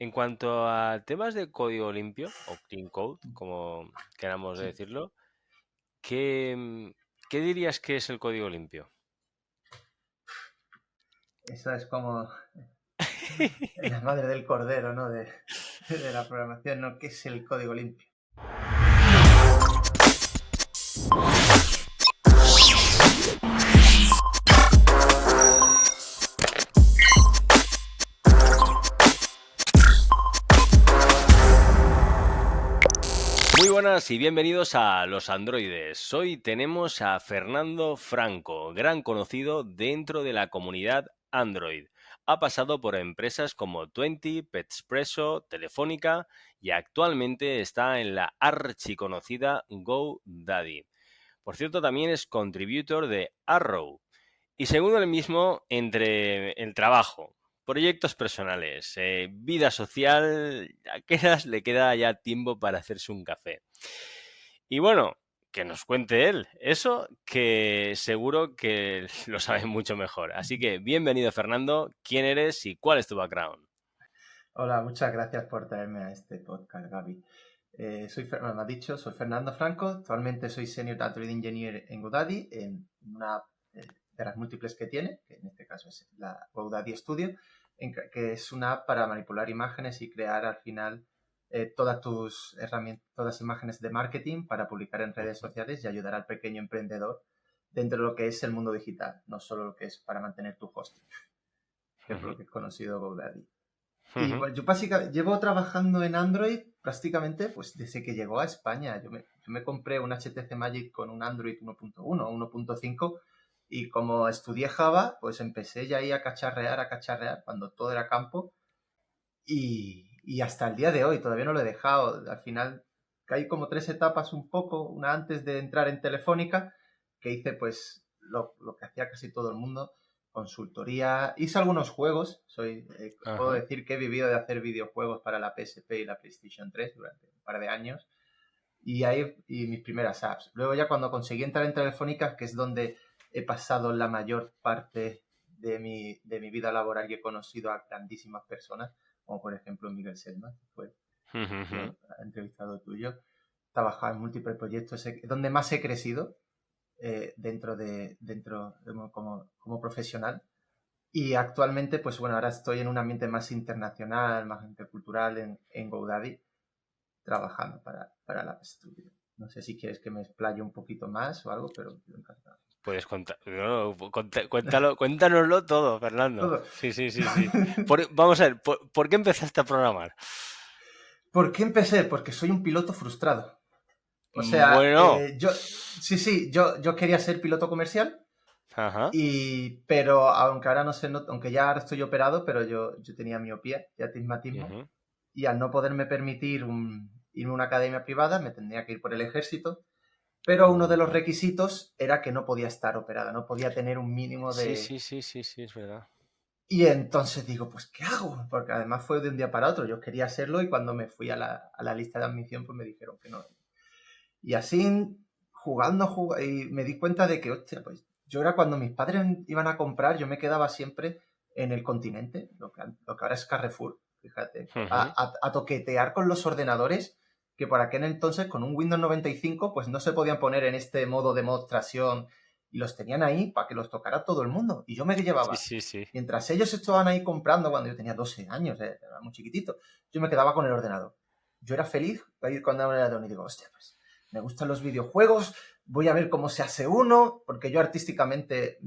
En cuanto a temas de código limpio o clean code, como queramos Sí, decirlo, ¿qué dirías que es el código limpio? eso es como la madre del cordero, ¿no? De la programación, ¿no? ¿Qué es el código limpio? Muy buenas y bienvenidos a Los Androides. Hoy tenemos a Fernando Franco, gran conocido dentro de la comunidad Android. Ha pasado por empresas como Twenty, Petspresso, Telefónica y actualmente está en la archiconocida GoDaddy. Por cierto, también es contributor de Arrow. Y según él mismo, entre el trabajo, proyectos personales, vida social, ¿a qué horas le queda ya tiempo para hacerse un café? Y bueno, que nos cuente él. Eso que seguro que lo sabe mucho mejor. Así que bienvenido, Fernando. ¿Quién eres y cuál es tu background? Hola, muchas gracias por traerme a este podcast, Gaby. Me has dicho, soy Fernando Franco. Actualmente soy Senior Android Engineer en GoDaddy, en una de las múltiples que tiene, que en este caso es la GoDaddy Studio, que es una app para manipular imágenes y crear al final todas tus herramientas, todas imágenes de marketing para publicar en redes sociales y ayudar al pequeño emprendedor dentro de lo que es el mundo digital, no solo lo que es para mantener tu hosting, que es por lo Ujú, que es conocido GoDaddy. Y ujú, bueno, yo básicamente llevo trabajando en Android prácticamente pues desde que llegó a España. Yo me compré un HTC Magic con un Android 1.1 o 1.5 y como estudié Java, pues empecé ya ahí a cacharrear cuando todo era campo y hasta el día de hoy todavía no lo he dejado. Al final hay como tres etapas un poco, una antes de entrar en Telefónica, que hice pues lo que hacía casi todo el mundo, consultoría, hice algunos juegos, puedo ajá. decir que he vivido de hacer videojuegos para la PSP y la PlayStation 3 durante un par de años, y mis primeras apps. Luego ya cuando conseguí entrar en Telefónica, que es donde he pasado la mayor parte de mi vida laboral y he conocido a grandísimas personas, como por ejemplo Miguel Selma, que fue Ujú, ujú. lo entrevistado tuyo. Trabajado en múltiples proyectos, donde más he crecido como profesional. Y actualmente, pues bueno, ahora estoy en un ambiente más internacional, más intercultural en GoDaddy, trabajando para la Studio. No sé si quieres que me explaye un poquito más o algo, pero yo encantado. Puedes contar, no, cuéntalo, cuéntanoslo todo, Fernando. Todo. Sí, sí, sí, sí. Vamos a ver, ¿por qué empezaste a programar? ¿Por qué empecé? Porque soy un piloto frustrado. O sea, Bueno, yo quería ser piloto comercial. ajá. Pero aunque ahora no sé, aunque ya ahora estoy operado, pero yo tenía miopía y astigmatismo, Ujú. y al no poderme permitir irme a una academia privada, me tendría que ir por el ejército, pero uno de los Ujú. requisitos era que no podía estar operada, no podía tener un mínimo Sí, de... sí, sí, sí, sí, es verdad. Y entonces digo, pues, ¿qué hago? Porque además fue de un día para otro, yo quería hacerlo y cuando me fui a la lista de admisión, pues me dijeron que no. Y así, y me di cuenta de que, hostia, pues yo era cuando mis padres iban a comprar, yo me quedaba siempre en el Continente, lo que ahora es Carrefour, fíjate, Ujú. a toquetear con los ordenadores que por aquel entonces con un Windows 95 pues no se podían poner en este modo de demostración y los tenían ahí para que los tocara todo el mundo. Y yo me Sí, llevaba, sí, sí. mientras ellos estaban ahí comprando cuando yo tenía 12 años, era muy chiquitito, yo me quedaba con el ordenador. Yo era feliz de ir con el ordenador y digo, hostia, pues me gustan los videojuegos, voy a ver cómo se hace uno, porque yo artísticamente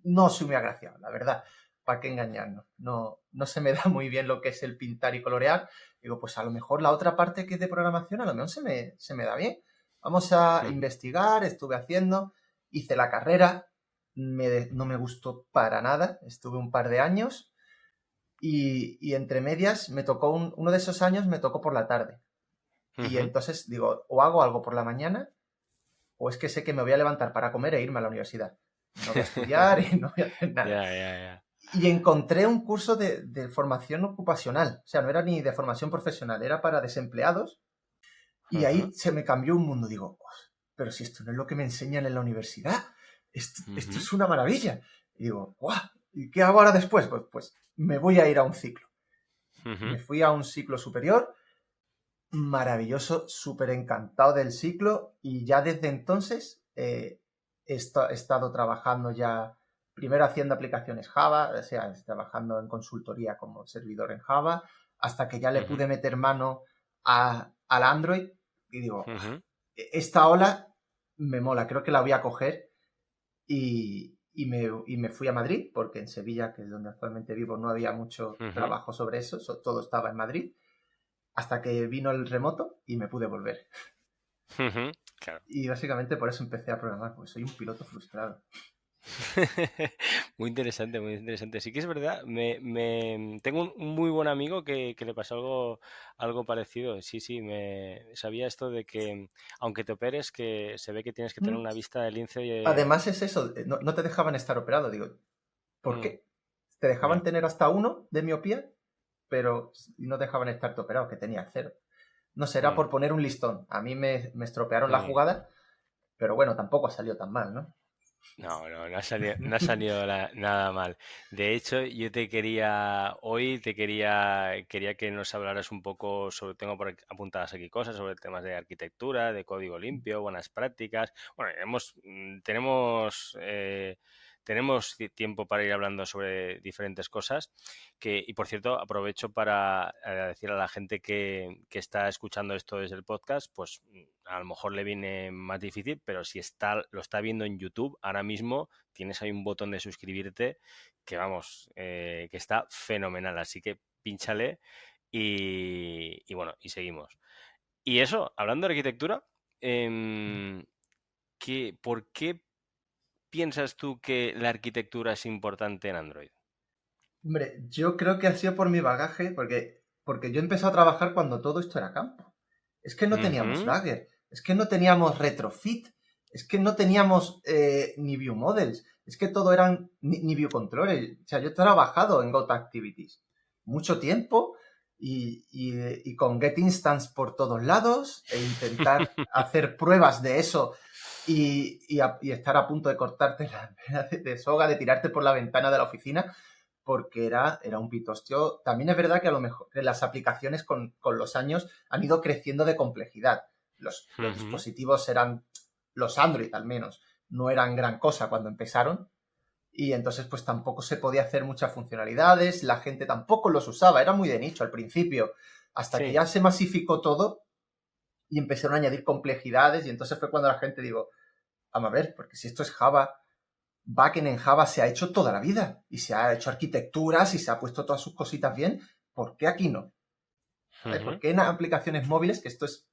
no soy muy agraciado, la verdad, para qué engañarnos. No, no se me da muy bien lo que es el pintar y colorear. Digo, pues a lo mejor la otra parte que es de programación, a lo mejor se me da bien. Vamos a Ujú. investigar, estuve haciendo, hice la carrera, no me gustó para nada, estuve un par de años y entre medias uno de esos años me tocó por la tarde. Y Ujú. entonces digo, o hago algo por la mañana, o es que sé que me voy a levantar para comer e irme a la universidad. No voy a estudiar y no voy a hacer nada. Ya, ya, ya. Y encontré un curso de formación ocupacional. O sea, no era ni de formación profesional, era para desempleados. Y Ajá. ahí se me cambió un mundo. Digo, "Oh, pero si esto no es lo que me enseñan en la universidad, esto Ujú. es una maravilla". Y digo, ¡guau! ¿Y qué hago ahora después? Pues me voy a ir a un ciclo. Ujú, Me fui a un ciclo superior, maravilloso, súper encantado del ciclo y ya desde entonces he estado trabajando ya, primero haciendo aplicaciones Java, o sea, trabajando en consultoría como servidor en Java, hasta que ya le ujú, pude meter mano al Android y digo, ujú, esta ola me mola, creo que la voy a coger y me fui a Madrid, porque en Sevilla, que es donde actualmente vivo, no había mucho ujú, trabajo sobre eso, todo estaba en Madrid, hasta que vino el remoto y me pude volver. ujú. Claro. Y básicamente por eso empecé a programar, porque soy un piloto frustrado. Muy interesante, muy interesante. Sí que es verdad, tengo un muy buen amigo que le pasó algo parecido. Sí, sí, me sabía esto de que aunque te operes, que se ve que tienes que tener Mm. una vista de lince. Además es eso, no te dejaban estar operado. Digo, ¿por Mm, qué? Te dejaban ya, tener hasta 1 de miopía, pero no dejaban estarte operado, que tenía 0. No será mm. por poner un listón. A mí me estropearon la Mm. jugada, pero bueno, tampoco salió tan mal, ¿no? No, no, no ha salido nada mal. De hecho, yo quería que nos hablaras un poco sobre, tengo por aquí apuntadas aquí cosas sobre temas de arquitectura, de código limpio, buenas prácticas. Bueno, tenemos tiempo para ir hablando sobre diferentes cosas. Y por cierto, aprovecho para decir a la gente que está escuchando esto desde el podcast, pues a lo mejor le viene más difícil, pero si lo está viendo en YouTube, ahora mismo tienes ahí un botón de suscribirte que vamos, que está fenomenal. Así que pínchale y bueno, y seguimos. Y eso, hablando de arquitectura, em, ¿por qué piensas tú que la arquitectura es importante en Android? Hombre, yo creo que ha sido por mi bagaje, porque yo empecé a trabajar cuando todo esto era campo. Es que no teníamos Ujú, Dagger, es que no teníamos Retrofit, es que no teníamos ni View Models, es que todo eran ni View Controller. O sea, yo he trabajado en Got Activities mucho tiempo y con Get Instance por todos lados e intentar hacer pruebas de eso y estar a punto de cortarte la vena de soga, de tirarte por la ventana de la oficina porque era un pitostio. También es verdad que a lo mejor que las aplicaciones con los años han ido creciendo de complejidad. Los ujú, dispositivos eran, los Android al menos, no eran gran cosa cuando empezaron y entonces pues tampoco se podía hacer muchas funcionalidades, la gente tampoco los usaba, era muy de nicho al principio, hasta que sí. ya se masificó todo y empezaron a añadir complejidades y entonces fue cuando la gente digo, vamos a ver, porque si esto es Java, backend en Java se ha hecho toda la vida y se ha hecho arquitecturas y se ha puesto todas sus cositas bien. ¿Por qué aquí no? ¿Vale? ¿Por Ujú, qué en aplicaciones móviles, que esto es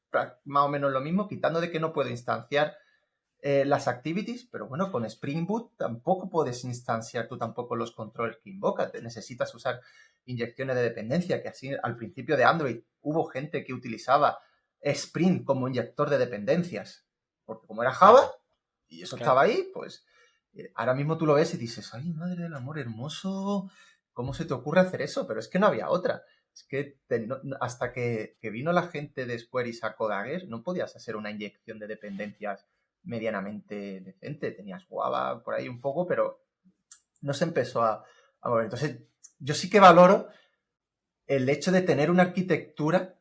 más o menos lo mismo, quitando de que no puedo instanciar las activities, pero bueno, con Spring Boot tampoco puedes instanciar tú tampoco los controles que invoca, te necesitas usar inyecciones de dependencia, que así al principio de Android hubo gente que utilizaba Spring como inyector de dependencias, porque como era Java ujú, y eso claro. estaba ahí, pues ahora mismo tú lo ves y dices, ay, madre del amor hermoso, ¿cómo se te ocurre hacer eso? Pero es que no había otra. Es que hasta que vino la gente de Square y sacó Dagger, no podías hacer una inyección de dependencias medianamente decente. Tenías Guava por ahí un poco, pero no se empezó a mover. Entonces, yo sí que valoro el hecho de tener una arquitectura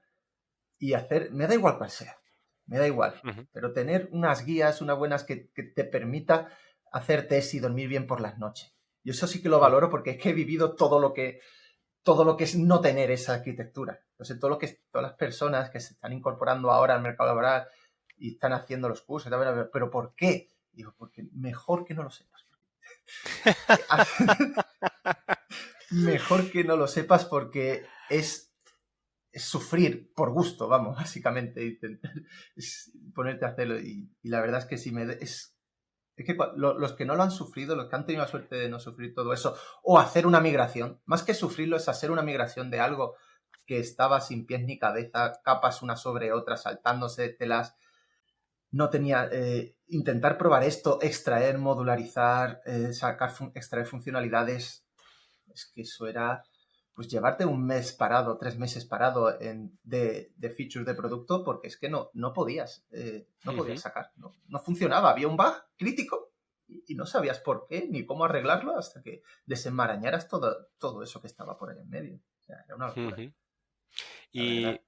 y hacer, me da igual cuál sea, me da igual, Ujú, pero tener unas guías, unas buenas que te permita hacer test y dormir bien por las noches. Y eso sí que lo ujú, valoro porque es que he vivido todo lo que es no tener esa arquitectura. Entonces, todas las personas que se están incorporando ahora al mercado laboral y están haciendo los cursos, pero ¿por qué? Digo, porque mejor que no lo sepas. Mejor que no lo sepas porque es sufrir por gusto, vamos, básicamente, intentar ponerte a hacerlo. Y la verdad es que sí, es que los que no lo han sufrido, los que han tenido la suerte de no sufrir todo eso, o hacer una migración, más que sufrirlo es hacer una migración de algo que estaba sin pies ni cabeza, capas una sobre otra, saltándose, telas, no tenía, intentar probar esto, extraer, modularizar, extraer funcionalidades, es que eso era, pues llevarte un mes parado, 3 meses parado de features de producto, porque es que no podías ujú. sacar, no funcionaba, había un bug crítico y no sabías por qué ni cómo arreglarlo hasta que desenmarañaras todo eso que estaba por ahí en medio. O sea, era una locura. la Y verdad.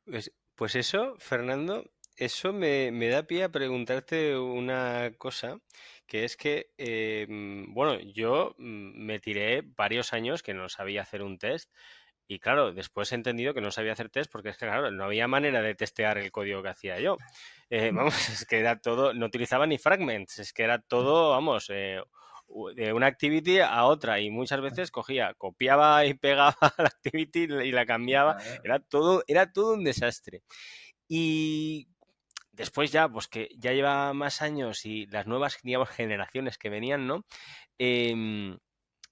pues eso, Fernando, eso me da pie a preguntarte una cosa, que es que, bueno, yo me tiré varios años que no sabía hacer un test y claro, después he entendido que no sabía hacer test porque es que, claro, no había manera de testear el código que hacía yo. Vamos, es que era todo, no utilizaba ni fragments, es que era todo, vamos, de una activity a otra y muchas veces cogía, copiaba y pegaba la activity y la cambiaba, Claro. era todo un desastre. Y después ya, pues que ya lleva más años y las nuevas, digamos, generaciones que venían, ¿no? Em,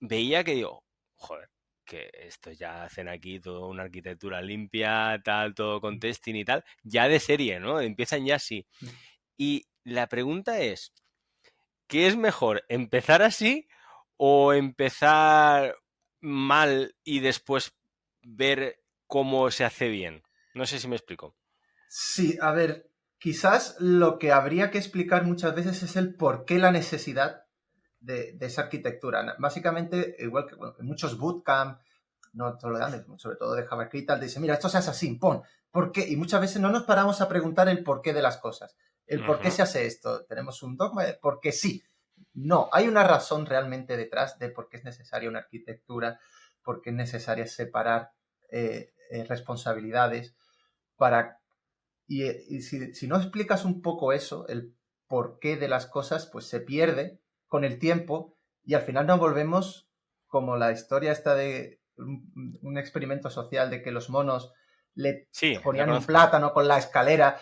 veía que digo, joder, que estos ya hacen aquí toda una arquitectura limpia, tal, todo con testing y tal, ya de serie, ¿no? Empiezan ya así. Y la pregunta es, ¿qué es mejor? ¿Empezar así o empezar mal y después ver cómo se hace bien? No sé si me explico. Sí, a ver, quizás lo que habría que explicar muchas veces es el por qué la necesidad de esa arquitectura. Básicamente, igual que bueno, en muchos bootcamp, no solo de Android, sobre todo de JavaScript, tal, dice, mira, esto se hace así, pon, ¿por qué? Y muchas veces no nos paramos a preguntar el porqué de las cosas. El por qué Ujú, se hace esto. Tenemos un dogma de por qué sí. No, hay una razón realmente detrás de por qué es necesaria una arquitectura, por qué es necesaria separar responsabilidades para y si no explicas un poco eso, el porqué de las cosas, pues se pierde con el tiempo y al final nos volvemos como la historia esta de un experimento social de que los monos le sí, la ponían un conozco. plátano con la escalera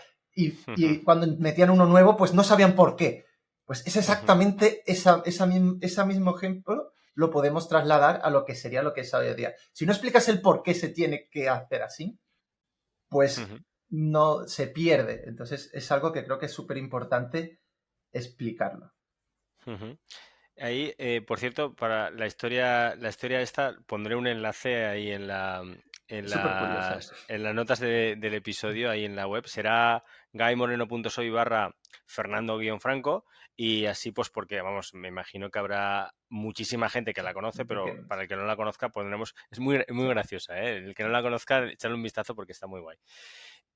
Ujú, y cuando metían uno nuevo, pues no sabían por qué. Pues es ujú, exactamente ese mismo ejemplo lo podemos trasladar a lo que sería lo que es hoy en día. Si no explicas el por qué se tiene que hacer así, pues ujú, no se pierde. Entonces es algo que creo que es súper importante explicarlo. ujú. Ahí, por cierto, para la historia esta, pondré un enlace ahí Es súper curiosa. en las notas del episodio, ahí en la web. Será gaimoreno.soy barra Fernando-Franco y así pues porque, vamos, me imagino que habrá muchísima gente que la conoce, pero para el que no la conozca pondremos... Es muy, muy graciosa, ¿eh? El que no la conozca, echarle un vistazo porque está muy guay.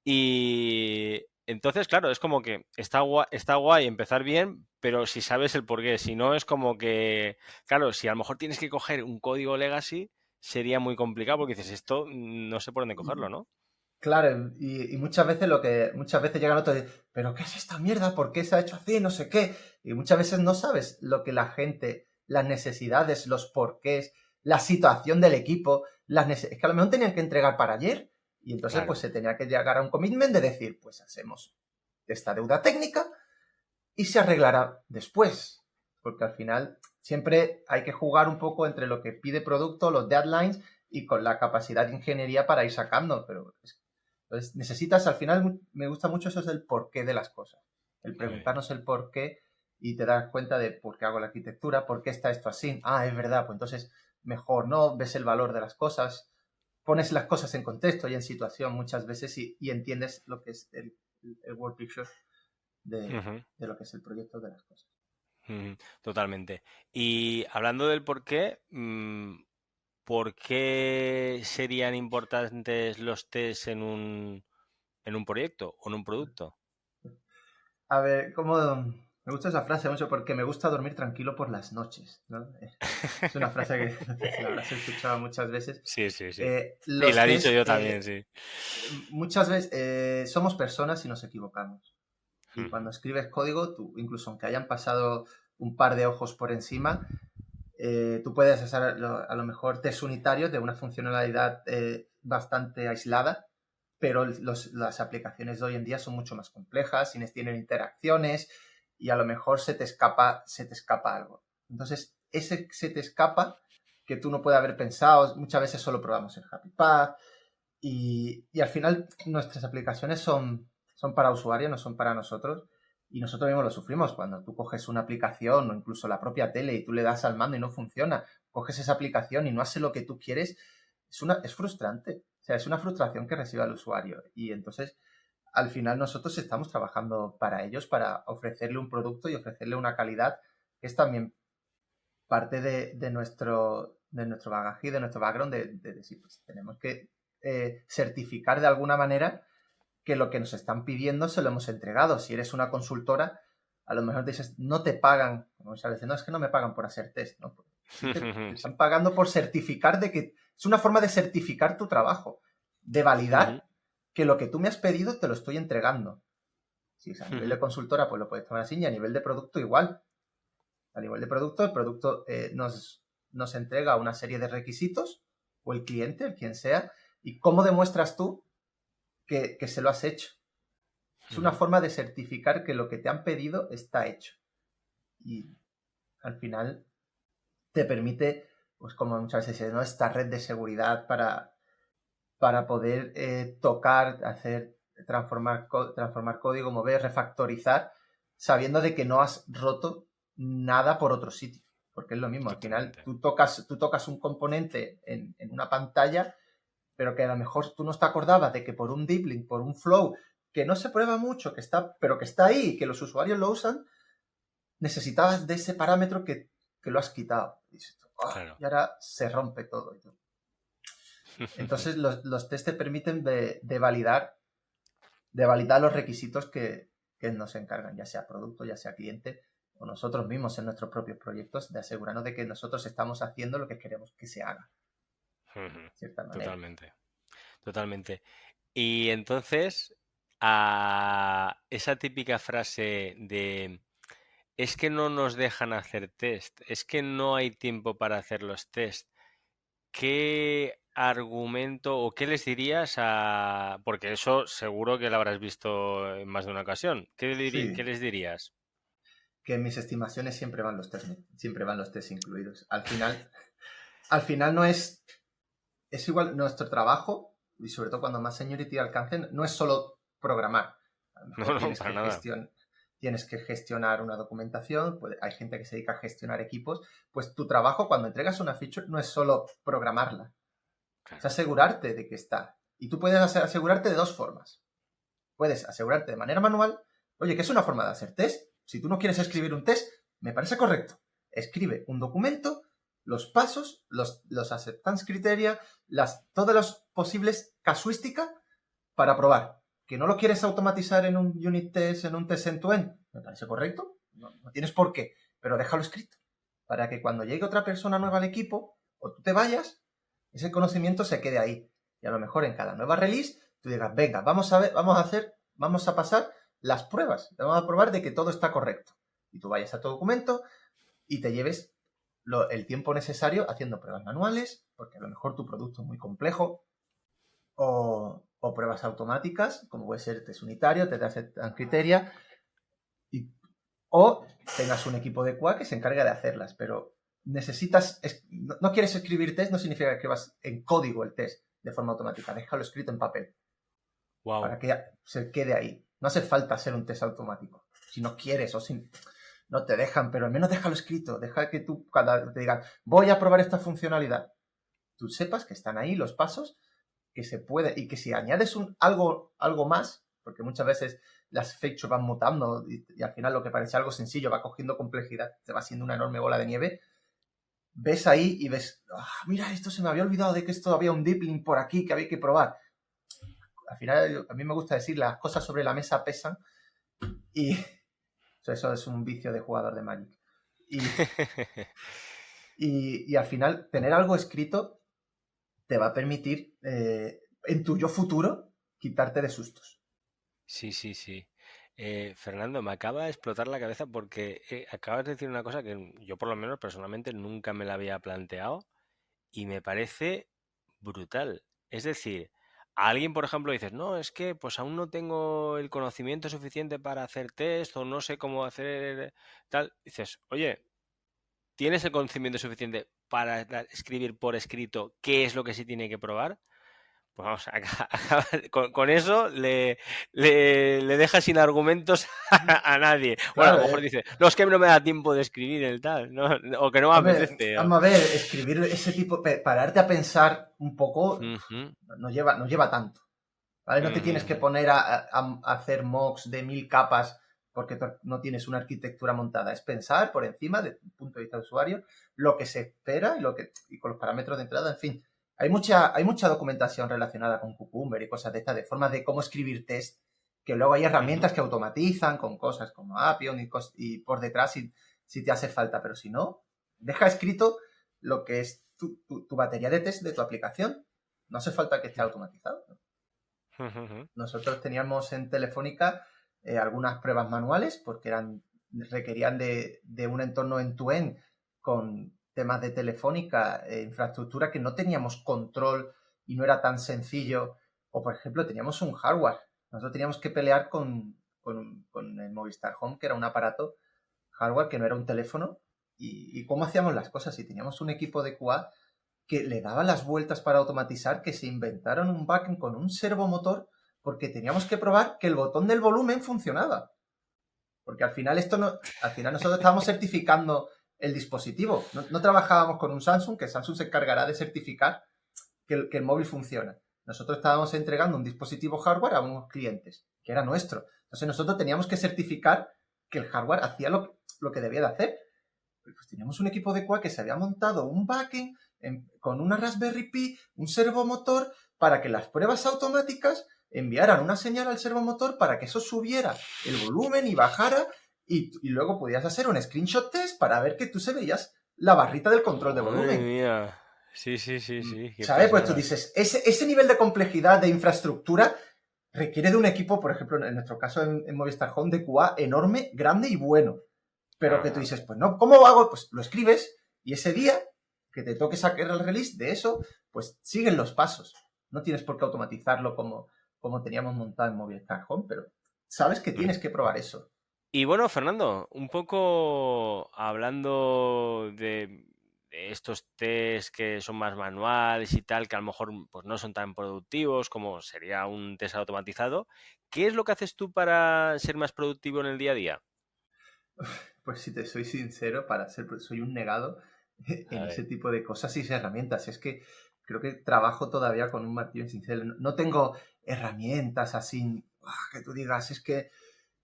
Y entonces, claro, es como que está guay empezar bien, pero si sabes el porqué, si no es como que, claro, si a lo mejor tienes que coger un código legacy, sería muy complicado porque dices, esto no sé por dónde cogerlo, ¿no? Claro, y muchas veces muchas veces llegan otros y dicen, pero ¿qué es esta mierda? ¿Por qué se ha hecho así? No sé qué. Y muchas veces no sabes lo que la gente, las necesidades, los porqués, la situación del equipo, es que a lo mejor tenían que entregar para ayer. Y entonces pues Claro. se tenía que llegar a un commitment de decir, pues hacemos esta deuda técnica y se arreglará después. Porque al final siempre hay que jugar un poco entre lo que pide producto, los deadlines y con la capacidad de ingeniería para ir sacando. Pero entonces necesitas, al final me gusta mucho eso, es el porqué de las cosas. El Muy bien. preguntarnos el porqué y te das cuenta de por qué hago la arquitectura, por qué está esto así. Ah, es verdad, pues entonces mejor, ¿no? Ves el valor de las cosas, pones las cosas en contexto y en situación muchas veces y entiendes lo que es el word picture Ujú, de lo que es el proyecto de las cosas. ujú, totalmente. Y hablando del por qué, ¿por qué serían importantes los test en un proyecto o en un producto? A ver, como me gusta esa frase mucho porque me gusta dormir tranquilo por las noches, ¿no? Es una frase que la habrás escuchado muchas veces. Sí, sí, sí. Sí, Los la he dicho test, yo también, sí. muchas veces somos personas y nos equivocamos. Y cuando Ujú, escribes código, tú, incluso aunque hayan pasado un par de ojos por encima, tú puedes hacer a lo mejor test unitarios de una funcionalidad bastante aislada, pero las aplicaciones de hoy en día son mucho más complejas, tienen interacciones y a lo mejor se te escapa algo. Entonces, ese se te escapa que tú no puedes haber pensado, muchas veces solo probamos el Happy Path y al final nuestras aplicaciones son para usuarios, no son para nosotros. Y nosotros mismos lo sufrimos cuando tú coges una aplicación o incluso la propia tele y tú le das al mando y no funciona. Coges esa aplicación y no hace lo que tú quieres. Es frustrante. O sea, es una frustración que recibe el usuario. Y entonces, al final nosotros estamos trabajando para ellos, para ofrecerle un producto y ofrecerle una calidad que es también parte de nuestro bagaje y de nuestro background de decir, pues tenemos que certificar de alguna manera que lo que nos están pidiendo se lo hemos entregado. Si eres una consultora, a lo mejor te dices, no te pagan, como sabes, no, es que no me pagan por hacer test, ¿no? Te están pagando por certificar de que es una forma de certificar tu trabajo, de validar que lo que tú me has pedido te lo estoy entregando. Si es a nivel de consultora, pues lo puedes tomar así, y a nivel de producto igual. A nivel de producto, el producto nos entrega una serie de requisitos, o el cliente, el quien sea, y cómo demuestras tú que se lo has hecho. Es una forma de certificar que lo que te han pedido está hecho. Y al final te permite, pues como muchas veces se dice, ¿no? Esta red de seguridad para poder tocar, transformar código, mover, refactorizar, sabiendo de que no has roto nada por otro sitio. Porque es lo mismo, Totalmente. Al final tú tocas un componente en una pantalla, pero que a lo mejor tú no te acordabas de que por un deep link, por un flow, que no se prueba mucho, pero que está ahí, que los usuarios lo usan, necesitabas de ese parámetro que lo has quitado. Y dices, Claro. y ahora se rompe todo. Entonces los test te permiten de validar los requisitos que nos encargan, ya sea producto, ya sea cliente, o nosotros mismos en nuestros propios proyectos, de asegurarnos de que nosotros estamos haciendo lo que queremos que se haga, de cierta manera. Totalmente. Totalmente. Y entonces, a esa típica frase de es que no nos dejan hacer test, es que no hay tiempo para hacer los test, ¿qué argumento o qué les dirías a... Porque eso seguro que lo habrás visto en más de una ocasión. ¿Qué Sí, les dirías? que en mis estimaciones siempre van los test incluidos. Al final no es igual nuestro trabajo, y sobre todo cuando más seniority alcancen, no es solo programar. A lo No, mejor no, para nada. tienes que gestionar una documentación, hay gente que se dedica a gestionar equipos, pues tu trabajo cuando entregas una feature no es solo programarla, es Claro. asegurarte de que está. Y tú puedes asegurarte de dos formas. Puedes asegurarte de manera manual, oye, que es una forma de hacer test. Si tú no quieres escribir un test, me parece correcto. Escribe un documento, los pasos, los acceptance criteria, todas las posibles casuísticas para probar. ¿Que no lo quieres automatizar en un unit test, en un test end-to-end? Me parece correcto. No tienes por qué, pero déjalo escrito. Para que cuando llegue otra persona nueva al equipo, o tú te vayas, ese conocimiento se quede ahí. Y a lo mejor en cada nueva release, tú digas, venga, vamos a pasar las pruebas. Vamos a probar de que todo está correcto. Y tú vayas a tu documento y te lleves el tiempo necesario haciendo pruebas manuales, porque a lo mejor tu producto es muy complejo, o pruebas automáticas, como puede ser test unitario, test de acceptance criteria, o tengas un equipo de QA que se encarga de hacerlas, pero no quieres escribir test, no significa que vas en código el test de forma automática, déjalo escrito en papel, Wow. para que se quede ahí. No hace falta hacer un test automático, si no quieres o si no te dejan, pero al menos déjalo escrito, deja que tú, cuando te digan, voy a probar esta funcionalidad, tú sepas que están ahí los pasos, que se puede, y que si añades algo más, porque muchas veces las features van mutando y al final lo que parece algo sencillo va cogiendo complejidad, se va haciendo una enorme bola de nieve, ves ahí y ves, mira, esto se me había olvidado de que esto había un deep link por aquí que había que probar. Al final, a mí me gusta decir, las cosas sobre la mesa pesan y eso es un vicio de jugador de Magic. Y al final, tener algo escrito te va a permitir, en tu yo futuro, quitarte de sustos. Sí, sí, sí. Fernando, me acaba de explotar la cabeza porque acabas de decir una cosa que yo por lo menos personalmente nunca me la había planteado y me parece brutal. Es decir, a alguien, por ejemplo, dices, no, es que pues aún no tengo el conocimiento suficiente para hacer test o no sé cómo hacer tal. Dices, oye, ¿tienes el conocimiento suficiente para escribir por escrito qué es lo que se tiene que probar? Pues vamos, con eso le deja sin argumentos a nadie. Bueno, a Claro, lo mejor dice, no, es que no me da tiempo de escribir el tal, ¿no? O que no me hombre, apetece. vamos a ver, escribir ese tipo, pararte a pensar un poco, Ujú, no lleva tanto. ¿Vale? No te ujú, tienes que ujú. poner a hacer mocks de 1000 capas porque no tienes una arquitectura montada. Es pensar por encima, desde un punto de vista de usuario, lo que se espera y con los parámetros de entrada, en fin. hay mucha documentación relacionada con Cucumber y cosas de estas, de formas de cómo escribir test, que luego hay herramientas que automatizan con cosas como Appium y por detrás si te hace falta, pero si no, deja escrito lo que es tu batería de test de tu aplicación. No hace falta que esté automatizado. Nosotros teníamos en Telefónica algunas pruebas manuales porque requerían de un entorno end-to-end con temas de Telefónica, infraestructura que no teníamos control y no era tan sencillo. O, por ejemplo, teníamos un hardware. Nosotros teníamos que pelear con el Movistar Home, que era un aparato hardware que no era un teléfono. Y cómo hacíamos las cosas. Y teníamos un equipo de QA que le daba las vueltas para automatizar, que se inventaron un backend con un servomotor porque teníamos que probar que el botón del volumen funcionaba. Porque al final nosotros estábamos certificando el dispositivo. No trabajábamos con un Samsung, que Samsung se encargará de certificar que el móvil funciona. Nosotros estábamos entregando un dispositivo hardware a unos clientes, que era nuestro. Entonces nosotros teníamos que certificar que el hardware hacía lo que debía de hacer. Pues teníamos un equipo de QA que se había montado un backend con una Raspberry Pi, un servomotor, para que las pruebas automáticas enviaran una señal al servomotor para que eso subiera el volumen y bajara y luego podías hacer un screenshot test para ver que tú se veías la barrita del control de Madre volumen. mía. Sí, qué ¿Sabes? Pues tú pasada. dices, ese nivel de complejidad de infraestructura requiere de un equipo, por ejemplo, en nuestro caso en Movistar Home, de QA enorme, grande y bueno. Pero que tú dices, pues no, ¿cómo hago? Pues lo escribes y ese día que te toque sacar el release de eso, pues siguen los pasos. No tienes por qué automatizarlo como teníamos montado en Movistar Home, pero sabes que tienes que probar eso. Y bueno, Fernando, un poco hablando de estos test que son más manuales y tal, que a lo mejor pues, no son tan productivos como sería un test automatizado, ¿qué es lo que haces tú para ser más productivo en el día a día? Pues si te soy sincero, soy un negado A en ese ver. tipo de cosas y herramientas. Es que creo que trabajo todavía con un martillo sin cincel. No tengo herramientas así que tú digas, es que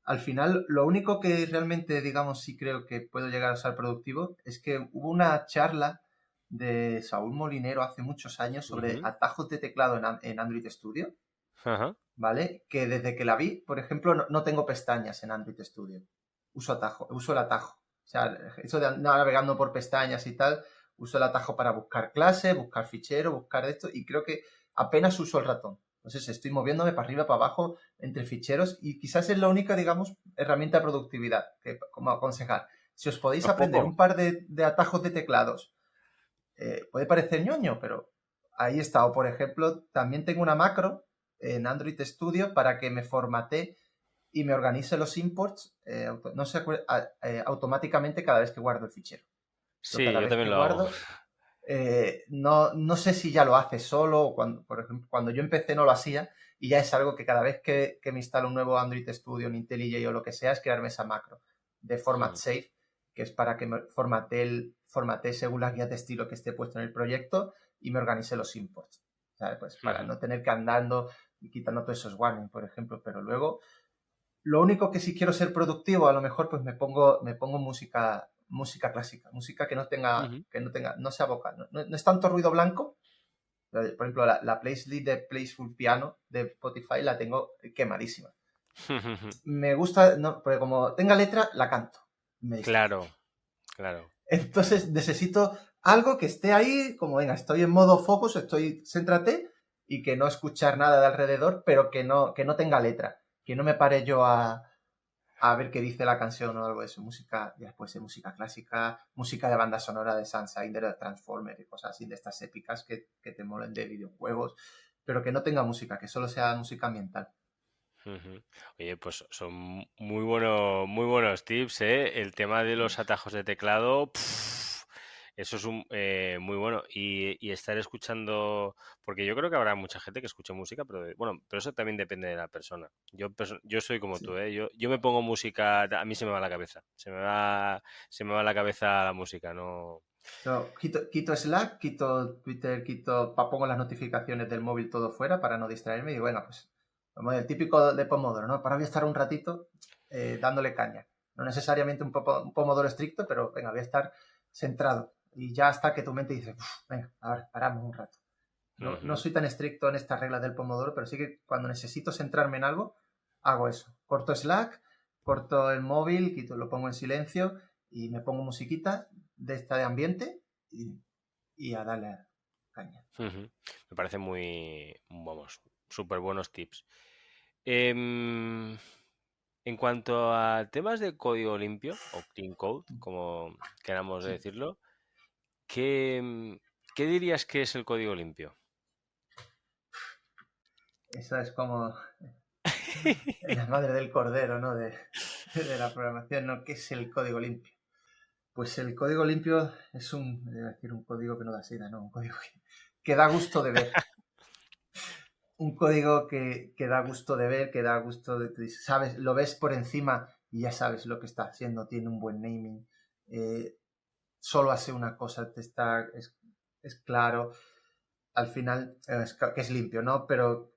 al final lo único que realmente, digamos, sí creo que puedo llegar a ser productivo es que hubo una charla de Saúl Molinero hace muchos años sobre Ujú. atajos de teclado en Android Studio, Ajá. ¿vale? Que desde que la vi, por ejemplo, no tengo pestañas en Android Studio. Uso el atajo. O sea, eso de andar navegando por pestañas y tal, uso el atajo para buscar clase, buscar fichero, buscar esto, y creo que apenas uso el ratón. Entonces estoy moviéndome para arriba, para abajo, entre ficheros, y quizás es la única, digamos, herramienta de productividad que como aconsejar. Si os podéis Pues aprender poco. un par de atajos de teclados, puede parecer ñoño, pero ahí está. O por ejemplo, también tengo una macro en Android Studio para que me formatee y me organice los imports no se automáticamente cada vez que guardo el fichero. Yo Sí, cada yo vez también que lo hago. guardo, no sé si ya lo hace solo o por ejemplo, cuando yo empecé no lo hacía y ya es algo que cada vez que me instalo un nuevo Android Studio, un IntelliJ o lo que sea, es crearme esa macro de format save, que es para que me formatee según la guía de estilo que esté puesto en el proyecto y me organice los imports. ¿Sabes? Pues para no tener que andando y quitando todos esos warnings, por ejemplo, pero luego lo único que si quiero ser productivo, a lo mejor pues me pongo música clásica, música Ujú. no sea vocal, no es tanto ruido blanco. Por ejemplo, la playlist de Playful Piano de Spotify la tengo quemadísima. Me gusta, no, porque como tenga letra, la canto. Me distrae. Claro, claro. Entonces necesito algo que esté ahí, como venga, estoy en modo focus, céntrate y que no escuchar nada de alrededor, pero que no tenga letra. Que no me pare yo a ver qué dice la canción o algo de eso. Música, ya puede ser música clásica, música de banda sonora de Sunshine, de Transformers y cosas así, de estas épicas que te molen de videojuegos, pero que no tenga música, que solo sea música ambiental. Ujú. Oye, pues son muy buenos tips, ¿eh? El tema de los atajos de teclado, eso es muy bueno. Y estar escuchando, porque yo creo que habrá mucha gente que escuche música, pero bueno, pero eso también depende de la persona. Yo soy como tú, Sí. ¿eh? Yo me pongo música, a mí se me va la cabeza, se me va la cabeza la música, no. Yo quito Slack, quito Twitter, pongo las notificaciones del móvil todo fuera para no distraerme y digo, venga, pues como el típico de Pomodoro, ¿no? Para voy a estar un ratito dándole caña. No necesariamente un Pomodoro estricto, pero venga, voy a estar centrado. Y ya hasta que tu mente dice, venga, ahora paramos un rato. No soy tan estricto en estas reglas del Pomodoro, pero sí que cuando necesito centrarme en algo, hago eso. Corto Slack, corto el móvil, lo pongo en silencio y me pongo musiquita de esta de ambiente y a darle a caña. Me parece vamos, súper buenos tips. En cuanto a temas de código limpio o clean code, como queramos Sí. decirlo, ¿qué dirías que es el código limpio? Esa es como la madre del cordero, ¿no? De la programación, ¿no? ¿Qué es el código limpio? Pues el código limpio es un código que no da seda, ¿no? Un código que da gusto de ver. Un código que da gusto de ver, que da gusto de, sabes, lo ves por encima y ya sabes lo que está haciendo, tiene un buen naming, solo hace una cosa, es claro, al final que es limpio, ¿no? Pero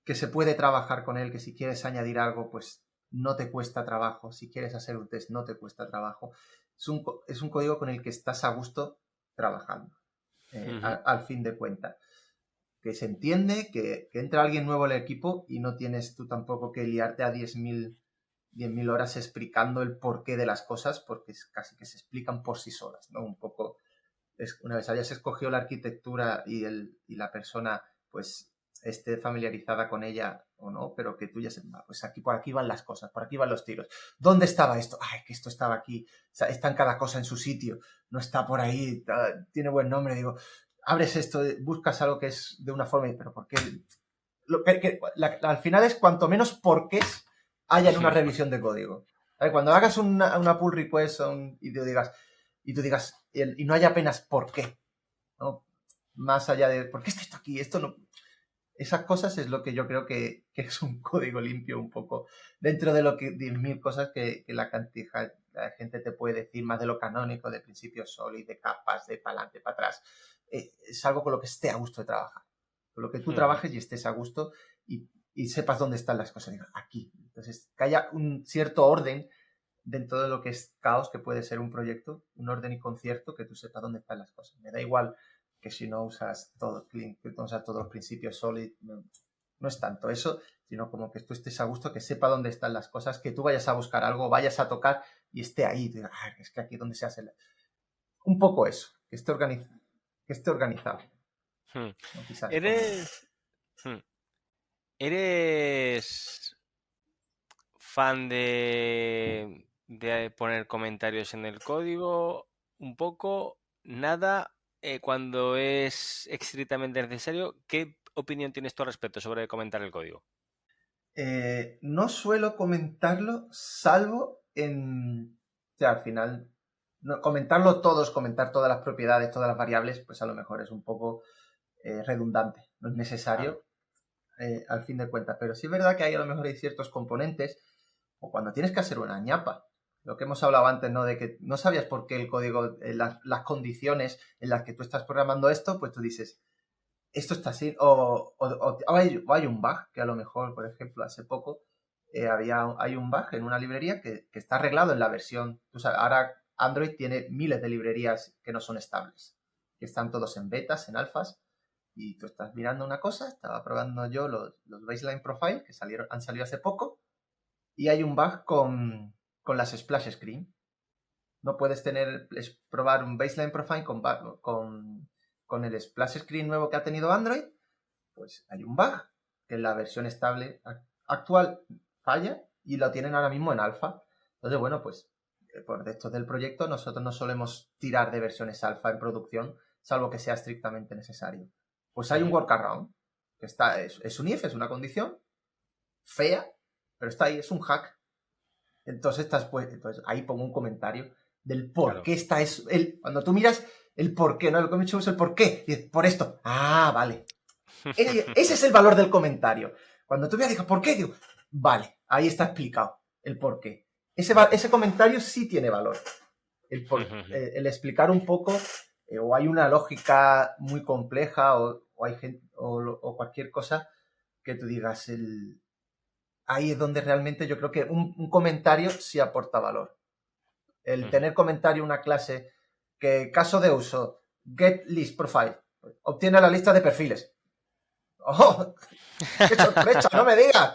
que se puede trabajar con él, que si quieres añadir algo, pues no te cuesta trabajo, si quieres hacer un test no te cuesta trabajo. Es un código con el que estás a gusto trabajando, al fin de cuentas. Que se entiende, que entra alguien nuevo al equipo y no tienes tú tampoco que liarte a 10.000 horas explicando el porqué de las cosas, porque casi que se explican por sí solas, ¿no? Un poco, una vez hayas escogido la arquitectura y la persona, pues, esté familiarizada con ella o no, pero que tú ya sepas, pues por aquí van las cosas, por aquí van los tiros. ¿Dónde estaba esto? Ay, que esto estaba aquí. O sea, está en cada cosa en su sitio, no está por ahí, tiene buen nombre, digo, abres esto, buscas algo que es de una forma, pero ¿por qué? Al final es cuanto menos porqués haya en una revisión de código. Cuando hagas una pull request y tú digas, y no haya apenas por qué, ¿no? Más allá de, ¿por qué está esto aquí? Esto no. Esas cosas es lo que yo creo que es un código limpio un poco, dentro de lo que 10.000 cosas que la gente te puede decir, más de lo canónico, de principios sólidos, de capas, de para adelante, para atrás. Es algo con lo que esté a gusto de trabajar. Con lo que tú trabajes y estés a gusto y sepas dónde están las cosas. Digo, aquí. Entonces, que haya un cierto orden dentro de lo que es caos, que puede ser un proyecto, un orden y concierto, que tú sepas dónde están las cosas. Me da igual que si no usas todo clean, que no usas todos los principios solid, no es tanto eso, sino como que tú estés a gusto, que sepa dónde están las cosas, que tú vayas a buscar algo, vayas a tocar y esté ahí. Diga, es que aquí donde se hace un poco eso, que esté organizado. ¿No? Quizás ¿Eres fan de poner comentarios en el código? Un poco, nada, cuando es estrictamente necesario. ¿Qué opinión tienes tú al respecto sobre comentar el código? No suelo comentarlo, salvo o sea, al final, comentarlo todos, comentar todas las propiedades, todas las variables, pues a lo mejor es un poco redundante, no es necesario al fin de cuentas. Pero sí es verdad que a lo mejor hay ciertos componentes, o cuando tienes que hacer una ñapa, lo que hemos hablado antes, ¿no? De que no sabías por qué el código, las condiciones en las que tú estás programando esto, pues tú dices, esto está así, o hay un bug, que a lo mejor, por ejemplo, hace poco hay un bug en una librería que está arreglado en la versión. Tú sabes, ahora Android tiene miles de librerías que no son estables, que están todos en betas, en alfas, y tú estás mirando una cosa, estaba probando yo los baseline profile que han salido hace poco, y hay un bug con las splash screen. No puedes probar un baseline profile con el splash screen nuevo que ha tenido Android. Pues hay un bug que en la versión estable actual falla y lo tienen ahora mismo en alfa. Entonces, bueno, pues por esto del proyecto nosotros no solemos tirar de versiones alfa en producción, salvo que sea estrictamente necesario. Pues hay un workaround, que es un if, es una condición fea, pero está ahí, es un hack. Entonces, entonces ahí pongo un comentario del por qué está eso. Cuando tú miras el por qué, ¿no? Lo que me he dicho es el por qué. Y por esto. Ah, vale. Ese es el valor del comentario. Cuando tú me digas por qué, digo, vale, ahí está explicado el por qué. Ese comentario sí tiene valor. El explicar un poco, o hay una lógica muy compleja, o hay gente, o cualquier cosa que tú digas, ahí es donde realmente yo creo que un comentario sí aporta valor. El tener comentario una clase que, caso de uso, get list profile, obtiene la lista de perfiles. ¡Oh! ¡Qué sorpresa! ¡No me digas!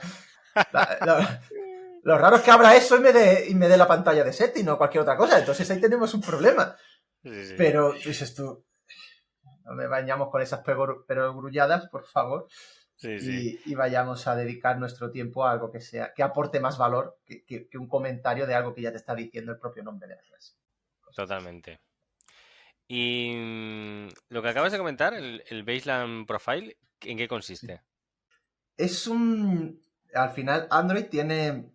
Lo raro es que abra eso y me dé la pantalla de setting o cualquier otra cosa. Entonces ahí tenemos un problema. Sí, sí. Pero dices tú, no me bañamos con esas perogrulladas, por favor. Sí, sí. Y vayamos a dedicar nuestro tiempo a algo que aporte más valor que un comentario de algo que ya te está diciendo el propio nombre de la clase. Totalmente. Y lo que acabas de comentar, el Baseline Profile, ¿en qué Sí. consiste? Es un... Al final, Android tiene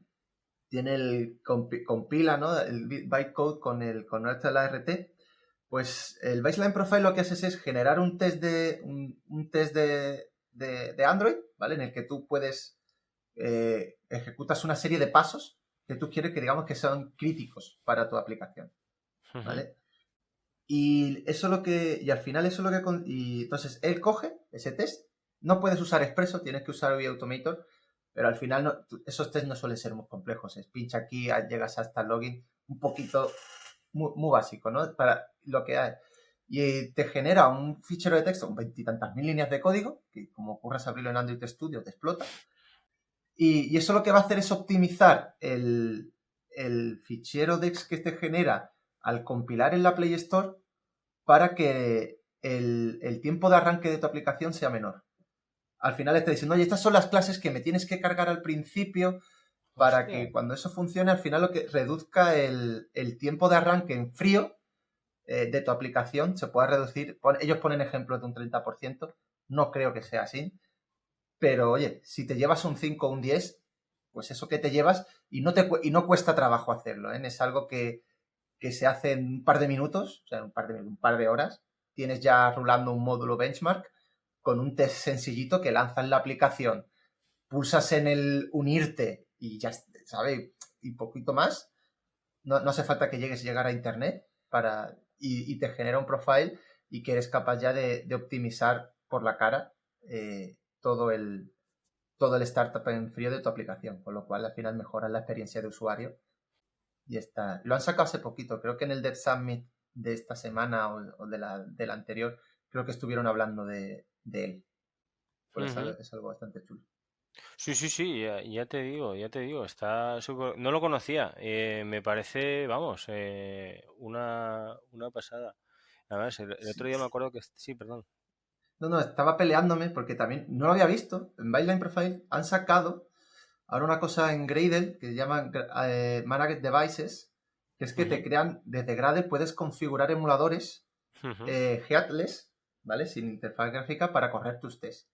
compila, ¿no? El bytecode con HLRT. Pues el Baseline Profile lo que haces es generar un test de Android, ¿vale? En el que tú puedes ejecutas una serie de pasos que tú quieres que digamos que son críticos para tu aplicación, Ujú. ¿vale? Y al final eso es lo que, y entonces él coge ese test, no puedes usar Expresso, tienes que usar VAutomator, pero al final esos tests no suelen ser muy complejos, es pincha aquí, llegas hasta el login, un poquito muy básico, ¿no? Para lo que hay. Y te genera un fichero de texto con veintitantas mil líneas de código, que como ocurras abrirlo en Android Studio te explota, y eso lo que va a hacer es optimizar el fichero DEX que te genera al compilar en la Play Store para que el tiempo de arranque de tu aplicación sea menor. Al final está diciendo, oye, estas son las clases que me tienes que cargar al principio para Hostia. que cuando eso funcione, al final lo que reduzca el tiempo de arranque en frío de tu aplicación se pueda reducir. Ellos ponen ejemplos de un 30%, no creo que sea así, pero oye, si te llevas un 5 o un 10, pues eso que te llevas y no cuesta trabajo hacerlo, ¿eh? Es algo que se hace en un par de minutos, o sea, un par de horas. Tienes ya rulando un módulo benchmark con un test sencillito que lanzas la aplicación, pulsas en el unirte y ya, ¿sabes? Y poquito más. No hace falta que llegar a internet y te genera un profile y que eres capaz ya de optimizar por la cara eh, todo el, todo el startup en frío de tu aplicación, con lo cual al final mejoras la experiencia de usuario y está. Lo han sacado hace poquito, creo que en el Dev Summit de esta semana o de la anterior, creo que estuvieron hablando de él. Pues Ujú. es algo bastante chulo. Sí, sí, sí, ya te digo, está no lo conocía, me parece, vamos, una pasada. Además, el Sí. otro día me acuerdo que, sí, perdón. No, estaba peleándome porque también no lo había visto. En Byline Profile han sacado ahora una cosa en Gradle que se llama Managed Devices, que es que te Ujú, crean, desde Gradle puedes configurar emuladores ujú, headless, ¿vale? Sin interfaz gráfica para correr tus tests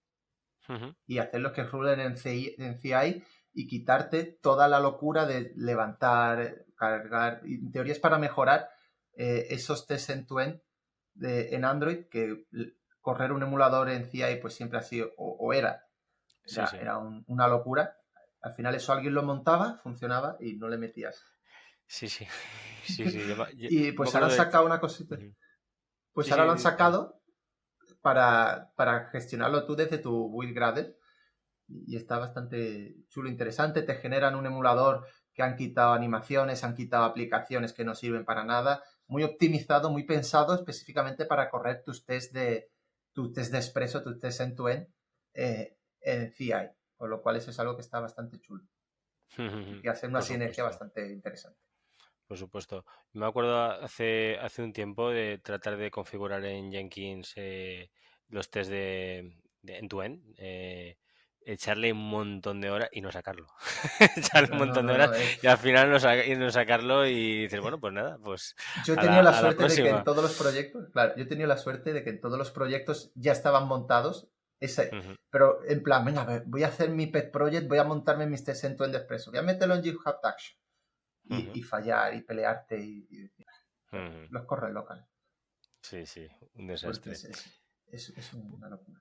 ujú. y hacerlos que rulen en CI y quitarte toda la locura de levantar, cargar. Y en teoría es para mejorar esos tests end-to-end en Android, que correr un emulador en CI pues siempre ha sido, Sí, sí, era una locura. Al final eso alguien lo montaba, funcionaba y no le metías. sí, sí, sí, sí, Y yo me pues ahora acuerdo han de... sacado una cosita. Ujú. Pues Sí, ahora lo han sí, sacado para gestionarlo tú desde tu build Gradle y está bastante chulo, interesante. Te generan un emulador que han quitado animaciones, han quitado aplicaciones que no sirven para nada. Muy optimizado, muy pensado específicamente para correr tus test de expreso, tus test end-to-end en CI. Con lo cual eso es algo que está bastante chulo y que hace una por sinergia supuesto. bastante interesante. Por supuesto. Me acuerdo hace un tiempo de tratar de configurar en Jenkins los test de end-to-end, echarle un montón de horas y no sacarlo. Echarle un montón de horas No. y al final no sacarlo y dices, bueno, pues nada, pues Yo he tenido la a la suerte de que en próxima. todos los proyectos, claro, yo he tenido la suerte de que en todos los proyectos ya estaban montados, Ujú, pero en plan, venga, a ver, voy a hacer mi pet project, voy a montarme mis test end-to-end expreso, voy a meterlo en GitHub Action ujú, y fallar y pelearte y decir, ujú. los corre local, Sí, sí, un porque desastre. es una locura.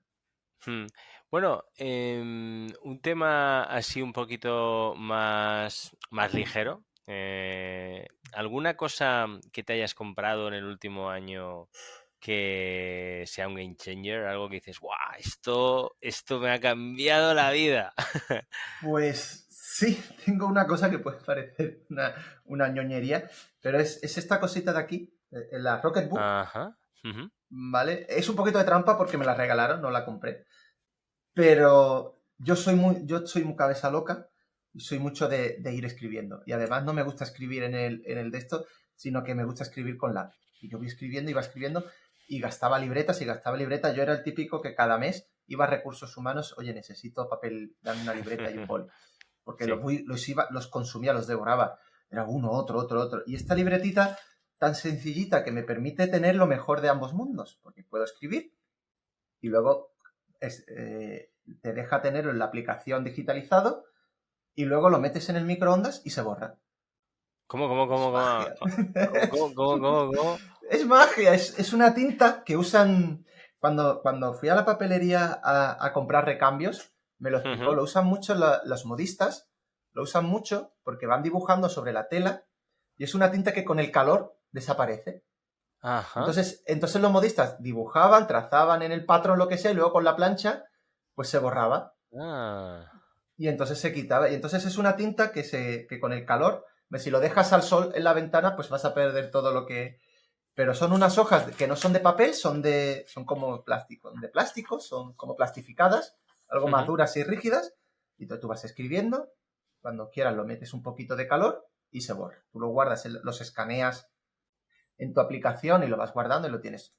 Hmm. Bueno, un tema así un poquito más ligero. ¿Alguna cosa que te hayas comprado en el último año que sea un game changer? Algo que dices, ¡guau! Esto me ha cambiado la vida. Pues sí, tengo una cosa que puede parecer una ñoñería, pero es esta cosita de aquí, la Rocketbook, Ajá. Ujú, ¿vale? Es un poquito de trampa porque me la regalaron, no la compré. Pero yo soy muy cabeza loca y soy mucho de ir escribiendo. Y además no me gusta escribir en el de esto, sino que me gusta escribir con lápiz. Y yo iba escribiendo y gastaba libretas y gastaba libretas. Yo era el típico que cada mes iba a recursos humanos, oye, necesito papel, dame una libreta y un boli. Porque Sí. los consumía, los devoraba. Era uno, otro, otro, otro. Y esta libretita tan sencillita que me permite tener lo mejor de ambos mundos, porque puedo escribir y luego te deja tenerlo en la aplicación digitalizado y luego lo metes en el microondas y se borra. ¿Cómo, cómo, Es cómo, cómo? magia. ¿Cómo, cómo, cómo, cómo, cómo? Es magia, es una tinta que usan cuando fui a la papelería a comprar recambios, me lo explicó, Ujú. lo usan mucho los modistas, lo usan mucho porque van dibujando sobre la tela y es una tinta que con el calor desaparece. Ajá. Entonces los modistas dibujaban, trazaban en el patrón lo que sea y luego con la plancha pues se borraba Ah. y entonces se quitaba. Y entonces es una tinta que con el calor, si lo dejas al sol en la ventana pues vas a perder todo lo que... Pero son unas hojas que no son de papel, son como plástico, son como plastificadas, algo más Ujú. duras y rígidas. Y entonces tú vas escribiendo, cuando quieras lo metes un poquito de calor y se borra. Tú lo guardas, los escaneas en tu aplicación y lo vas guardando y lo tienes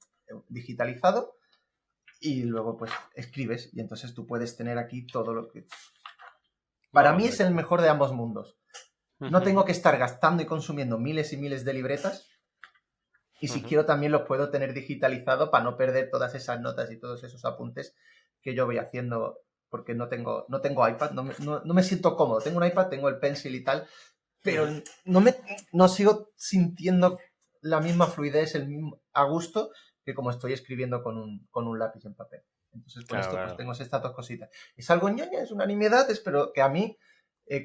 digitalizado y luego pues escribes y entonces tú puedes tener aquí todo lo que... Para mí Hombre. es el mejor de ambos mundos. No Ujú. tengo que estar gastando y consumiendo miles y miles de libretas y si Ujú. quiero también los puedo tener digitalizado para no perder todas esas notas y todos esos apuntes que yo voy haciendo porque no tengo iPad, no me siento cómodo. Tengo un iPad, tengo el pencil y tal, pero Ujú. no sigo sintiendo la misma fluidez, el mismo a gusto que como estoy escribiendo con un lápiz en papel. Entonces, por Claro, esto, pues claro. tengo estas dos cositas. Es algo ñoña, es una nimiedad, pero que a mí,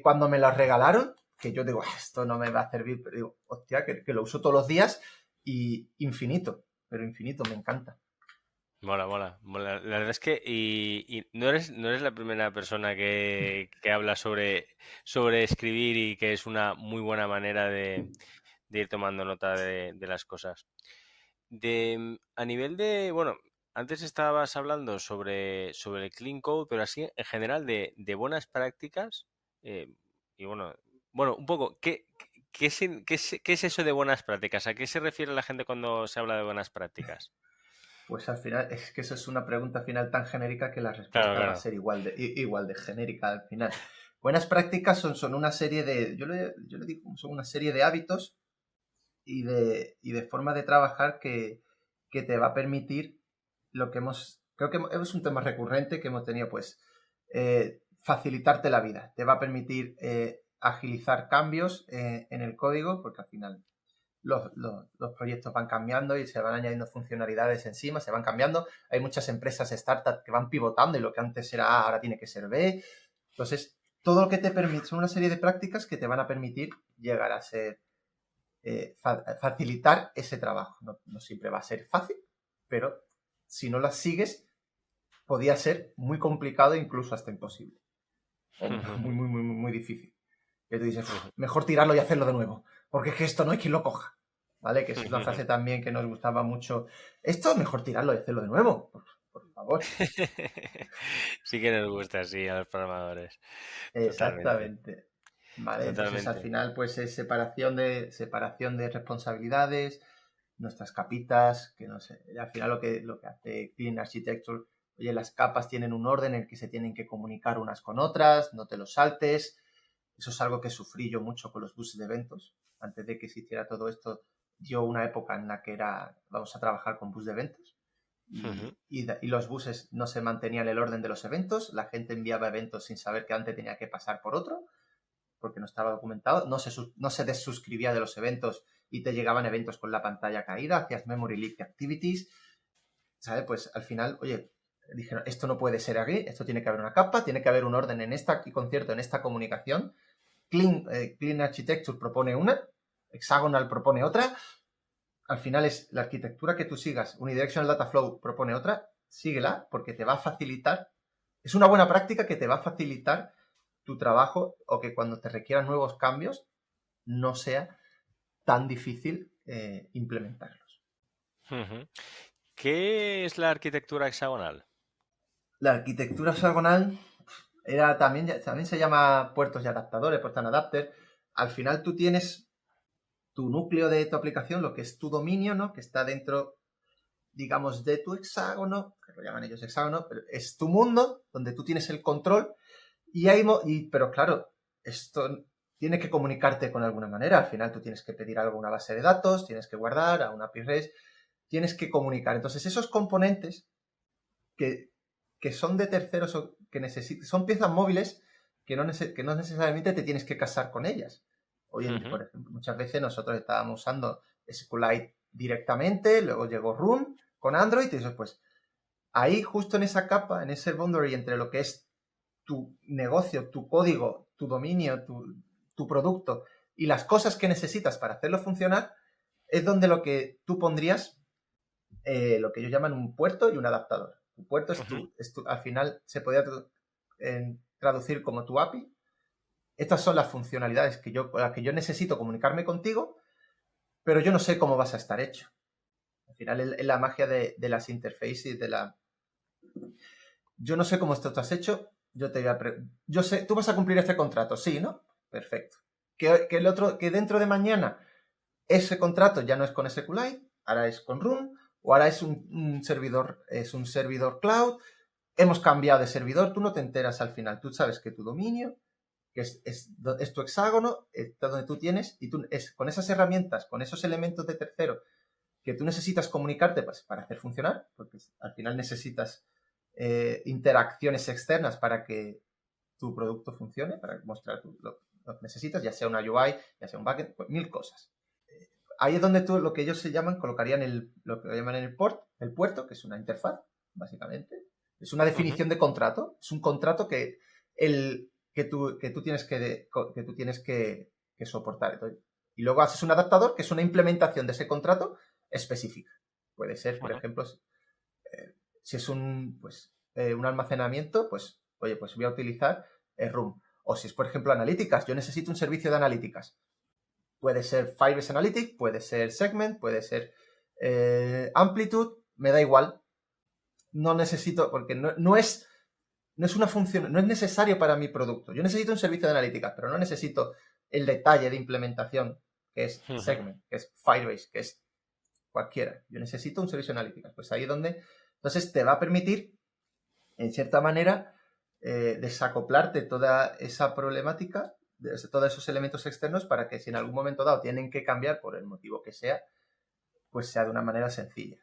cuando me las regalaron, que yo digo, esto no me va a servir, pero digo, hostia, que lo uso todos los días y infinito, pero infinito, me encanta. Mola, mola, mola. La verdad es que y no eres la primera persona que habla sobre escribir y que es una muy buena manera de ir tomando nota de las cosas. A nivel de, bueno, antes estabas hablando sobre el clean code, pero así en general de buenas prácticas, eh, y bueno, un poco, ¿qué es eso de buenas prácticas? ¿A qué se refiere la gente cuando se habla de buenas prácticas? Pues al final, es que eso es una pregunta final tan genérica que la Claro, respuesta va a claro. ser igual de genérica al final. Buenas prácticas son una serie yo le digo, son una serie de hábitos y de forma de trabajar que te va a permitir creo que es un tema recurrente que hemos tenido, pues, facilitarte la vida. Te va a permitir agilizar cambios en el código, porque al final los proyectos van cambiando y se van añadiendo funcionalidades encima, se van cambiando. Hay muchas empresas startup que van pivotando y lo que antes era A ahora tiene que ser B. Entonces, todo lo que te permite son una serie de prácticas que te van a permitir llegar a ser, facilitar ese trabajo. No siempre va a ser fácil, pero si no las sigues, podía ser muy complicado e incluso hasta imposible. O muy, muy, muy, muy, muy difícil. Que tú dices, mejor tirarlo y hacerlo de nuevo, porque es que esto no hay quien lo coja. ¿Vale? Que es una frase también que nos gustaba mucho. Esto es mejor tirarlo y hacerlo de nuevo, por favor. Sí que nos gusta, sí, a los programadores. Totalmente, Exactamente. Vale, entonces al totalmente. final pues es separación de responsabilidades, nuestras capitas, que no sé, al final lo que hace Clean Architecture, oye, las capas tienen un orden en el que se tienen que comunicar unas con otras, no te lo saltes. Eso es algo que sufrí yo mucho con los buses de eventos. Antes de que se hiciera todo esto, dio una época en la que vamos a trabajar con bus de eventos y los buses no se mantenían el orden de los eventos, la gente enviaba eventos sin saber que antes tenía que pasar por otro, porque no estaba documentado, no se desuscribía de los eventos y te llegaban eventos con la pantalla caída, hacías memory leak activities, ¿sabes? Pues al final, oye, dijeron, esto no puede ser aquí, esto tiene que haber una capa, tiene que haber un orden en esta y concierto, en esta comunicación. Clean Architecture propone una, Hexagonal propone otra, al final es la arquitectura que tú sigas, Unidirectional Data Flow propone otra, síguela porque te va a facilitar, es una buena práctica que te va a facilitar tu trabajo o que cuando te requieran nuevos cambios no sea tan difícil implementarlos. Ujú. ¿Qué es la arquitectura hexagonal? La arquitectura hexagonal también se llama puertos y adaptadores, puertos and adapter. Al final tú tienes tu núcleo de tu aplicación, lo que es tu dominio, ¿no? Que está dentro, digamos, de tu hexágono, que lo llaman ellos hexágono, pero es tu mundo donde tú tienes el control pero claro, esto tiene que comunicarte con alguna manera. Al final tú tienes que pedir algo a una base de datos, tienes que guardar a una API REST, tienes que comunicar. Entonces esos componentes que son de terceros o que son piezas móviles que no necesariamente te tienes que casar con ellas. Hoy en día, por ejemplo, muchas veces nosotros estábamos usando SQLite directamente, luego llegó Room con Android y eso pues ahí justo en esa capa, en ese boundary entre lo que es tu negocio, tu código, tu dominio, tu producto y las cosas que necesitas para hacerlo funcionar, es donde lo que tú pondrías lo que ellos llaman un puerto y un adaptador. Un puerto al final se podría traducir como tu API. Estas son las funcionalidades con las que yo necesito comunicarme contigo, pero yo no sé cómo vas a estar hecho. Al final es la magia de las interfaces, yo no sé cómo esto te has hecho, yo sé, tú vas a cumplir este contrato, sí, ¿no? Perfecto. Que dentro de mañana ese contrato ya no es con SQLite, ahora es con Room, o ahora es un servidor cloud, hemos cambiado de servidor, tú no te enteras al final, tú sabes que tu dominio, que es tu hexágono, está donde tú tienes, y con esas herramientas, con esos elementos de tercero que tú necesitas comunicarte pues, para hacer funcionar, porque al final necesitas interacciones externas para que tu producto funcione, para mostrar lo que necesitas, ya sea una UI, ya sea un backend, pues, mil cosas. Ahí es donde tú, lo que ellos colocarían lo que llaman el puerto, que es una interfaz, básicamente. Es una definición de contrato. Es un contrato que tú tienes que soportar. Entonces, y luego haces un adaptador, que es una implementación de ese contrato específica. Puede ser, por ejemplo, si es un almacenamiento, pues, oye, pues voy a utilizar Room. O si es, por ejemplo, analíticas, yo necesito un servicio de analíticas. Puede ser Firebase Analytics, puede ser Segment, puede ser Amplitude, me da igual. No necesito, porque no es una función, no es necesario para mi producto. Yo necesito un servicio de analíticas, pero no necesito el detalle de implementación, que es Segment, que es Firebase, que es cualquiera. Yo necesito un servicio de analíticas. Pues ahí es donde, entonces te va a permitir, en cierta manera, desacoplarte toda esa problemática, todos esos elementos externos para que si en algún momento dado tienen que cambiar por el motivo que sea, pues sea de una manera sencilla.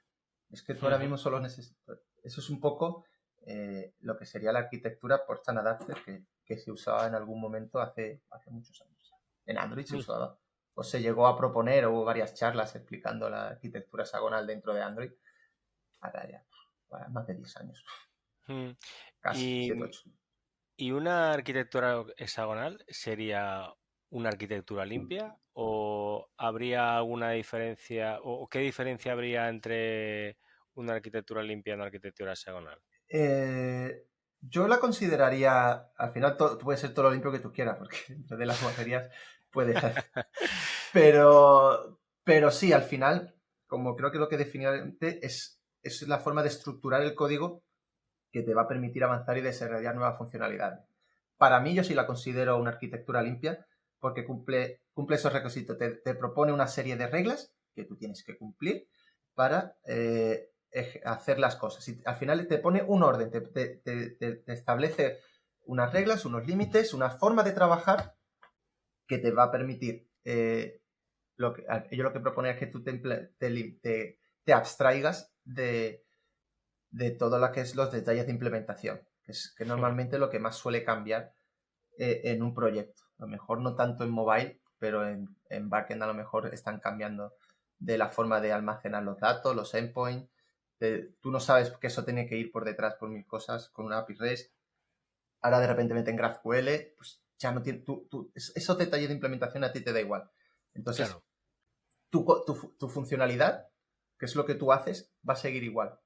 Es que tú ahora mismo solo necesitas... Eso es un poco lo que sería la arquitectura Port and Adapter que se usaba en algún momento hace muchos años. En Android se usaba, o se llegó a proponer, hubo varias charlas explicando la arquitectura hexagonal dentro de Android. Ahora ya, más de 10 años. Casi, 7, 8. ¿Y una arquitectura hexagonal sería una arquitectura limpia o habría alguna diferencia o qué diferencia habría entre una arquitectura limpia y una arquitectura hexagonal? Yo la consideraría, al final puede ser todo lo limpio que tú quieras, porque dentro de las guarderías puede ser. Pero sí, al final, como creo que lo que definitivamente es la forma de estructurar el código que te va a permitir avanzar y desarrollar nuevas funcionalidades. Para mí yo sí la considero una arquitectura limpia porque cumple esos requisitos. Te propone una serie de reglas que tú tienes que cumplir para hacer las cosas. Y al final te pone un orden, te establece unas reglas, unos límites, una forma de trabajar que te va a permitir ello lo que propone es que tú te abstraigas de todo lo que es los detalles de implementación, que normalmente lo que más suele cambiar en un proyecto. A lo mejor no tanto en mobile, pero en backend a lo mejor están cambiando de la forma de almacenar los datos, los endpoints. Tú no sabes que eso tiene que ir por detrás por mil cosas con una API REST. Ahora de repente meten GraphQL, pues ya no tiene... esos detalles de implementación a ti te da igual. Entonces, claro, tu funcionalidad, que es lo que tú haces, va a seguir igual.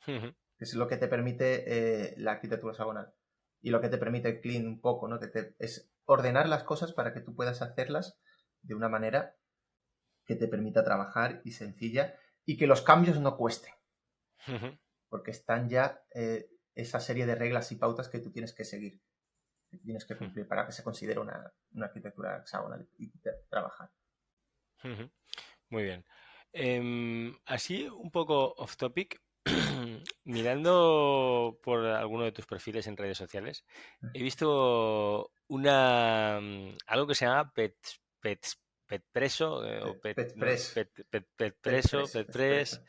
Que es lo que te permite la arquitectura hexagonal. Y lo que te permite Clean un poco, ¿no? Es ordenar las cosas para que tú puedas hacerlas de una manera que te permita trabajar y sencilla y que los cambios no cuesten. Porque están ya esa serie de reglas y pautas que tú tienes que seguir, que tienes que cumplir para que se considere una arquitectura hexagonal y trabajar. Muy bien. Así, un poco off topic, mirando por alguno de tus perfiles en redes sociales, he visto algo que se llama Petpreso, o no, Petpress, Petpreso, Petpress, Petpress.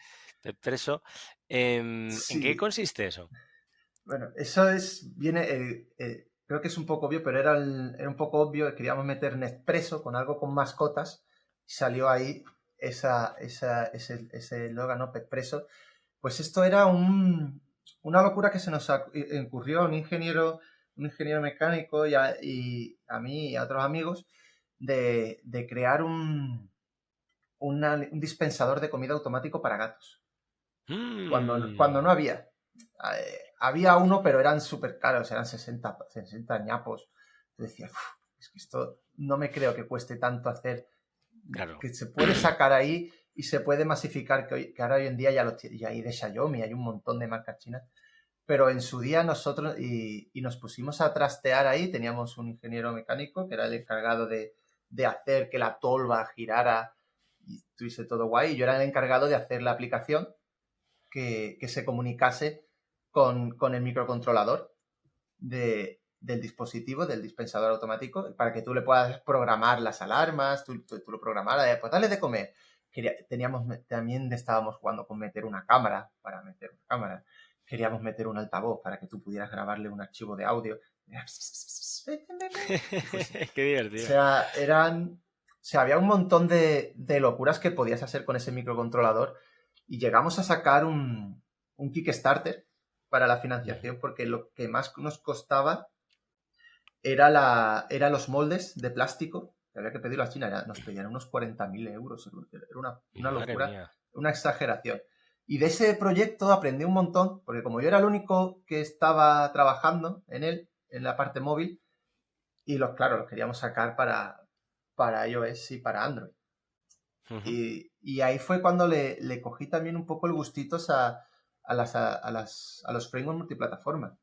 Petpreso. ¿En qué Sí, consiste eso? bueno, eso viene, creo que es un poco obvio, pero era un poco obvio, queríamos meter Nespresso con algo con mascotas, y salió ahí ese eslogan, ¿no? Petpresso. Pues esto era una locura que se nos ocurrió a un ingeniero mecánico y a mí y a otros amigos de crear un dispensador de comida automático para gatos. Cuando no Mm, había. Había uno, pero eran súper caros, eran 60 ñapos. Yo decía, es que esto no me creo que cueste tanto hacer, claro. que se puede sacar ahí y se puede masificar, que ahora hoy en día ya hay de Xiaomi, hay un montón de marcas chinas, pero en su día nosotros, y nos pusimos a trastear ahí, teníamos un ingeniero mecánico que era el encargado de hacer que la tolva girara y estuviese todo guay, y yo era el encargado de hacer la aplicación que se comunicase con el microcontrolador del dispositivo, del dispensador automático, para que tú le puedas programar las alarmas, tú lo programaras, pues dale de comer. También estábamos jugando con meter una cámara, para meter una cámara. Queríamos meter un altavoz para que tú pudieras grabarle un archivo de audio. Y fuese. Qué O divertido. sea, había un montón de locuras que podías hacer con ese microcontrolador y llegamos a sacar un Kickstarter para la Ujú. financiación porque lo que más nos costaba era los moldes de plástico que había que pedirlo a China. Nos pedían unos 40.000 euros. Era una Madre locura, mía. una exageración. Y de ese proyecto aprendí un montón, porque como yo era el único que estaba trabajando en él, en la parte móvil, y claro, los queríamos sacar para iOS y para Android. Ujú. Y ahí fue cuando le cogí también un poco el gustitos a los frameworks multiplataforma.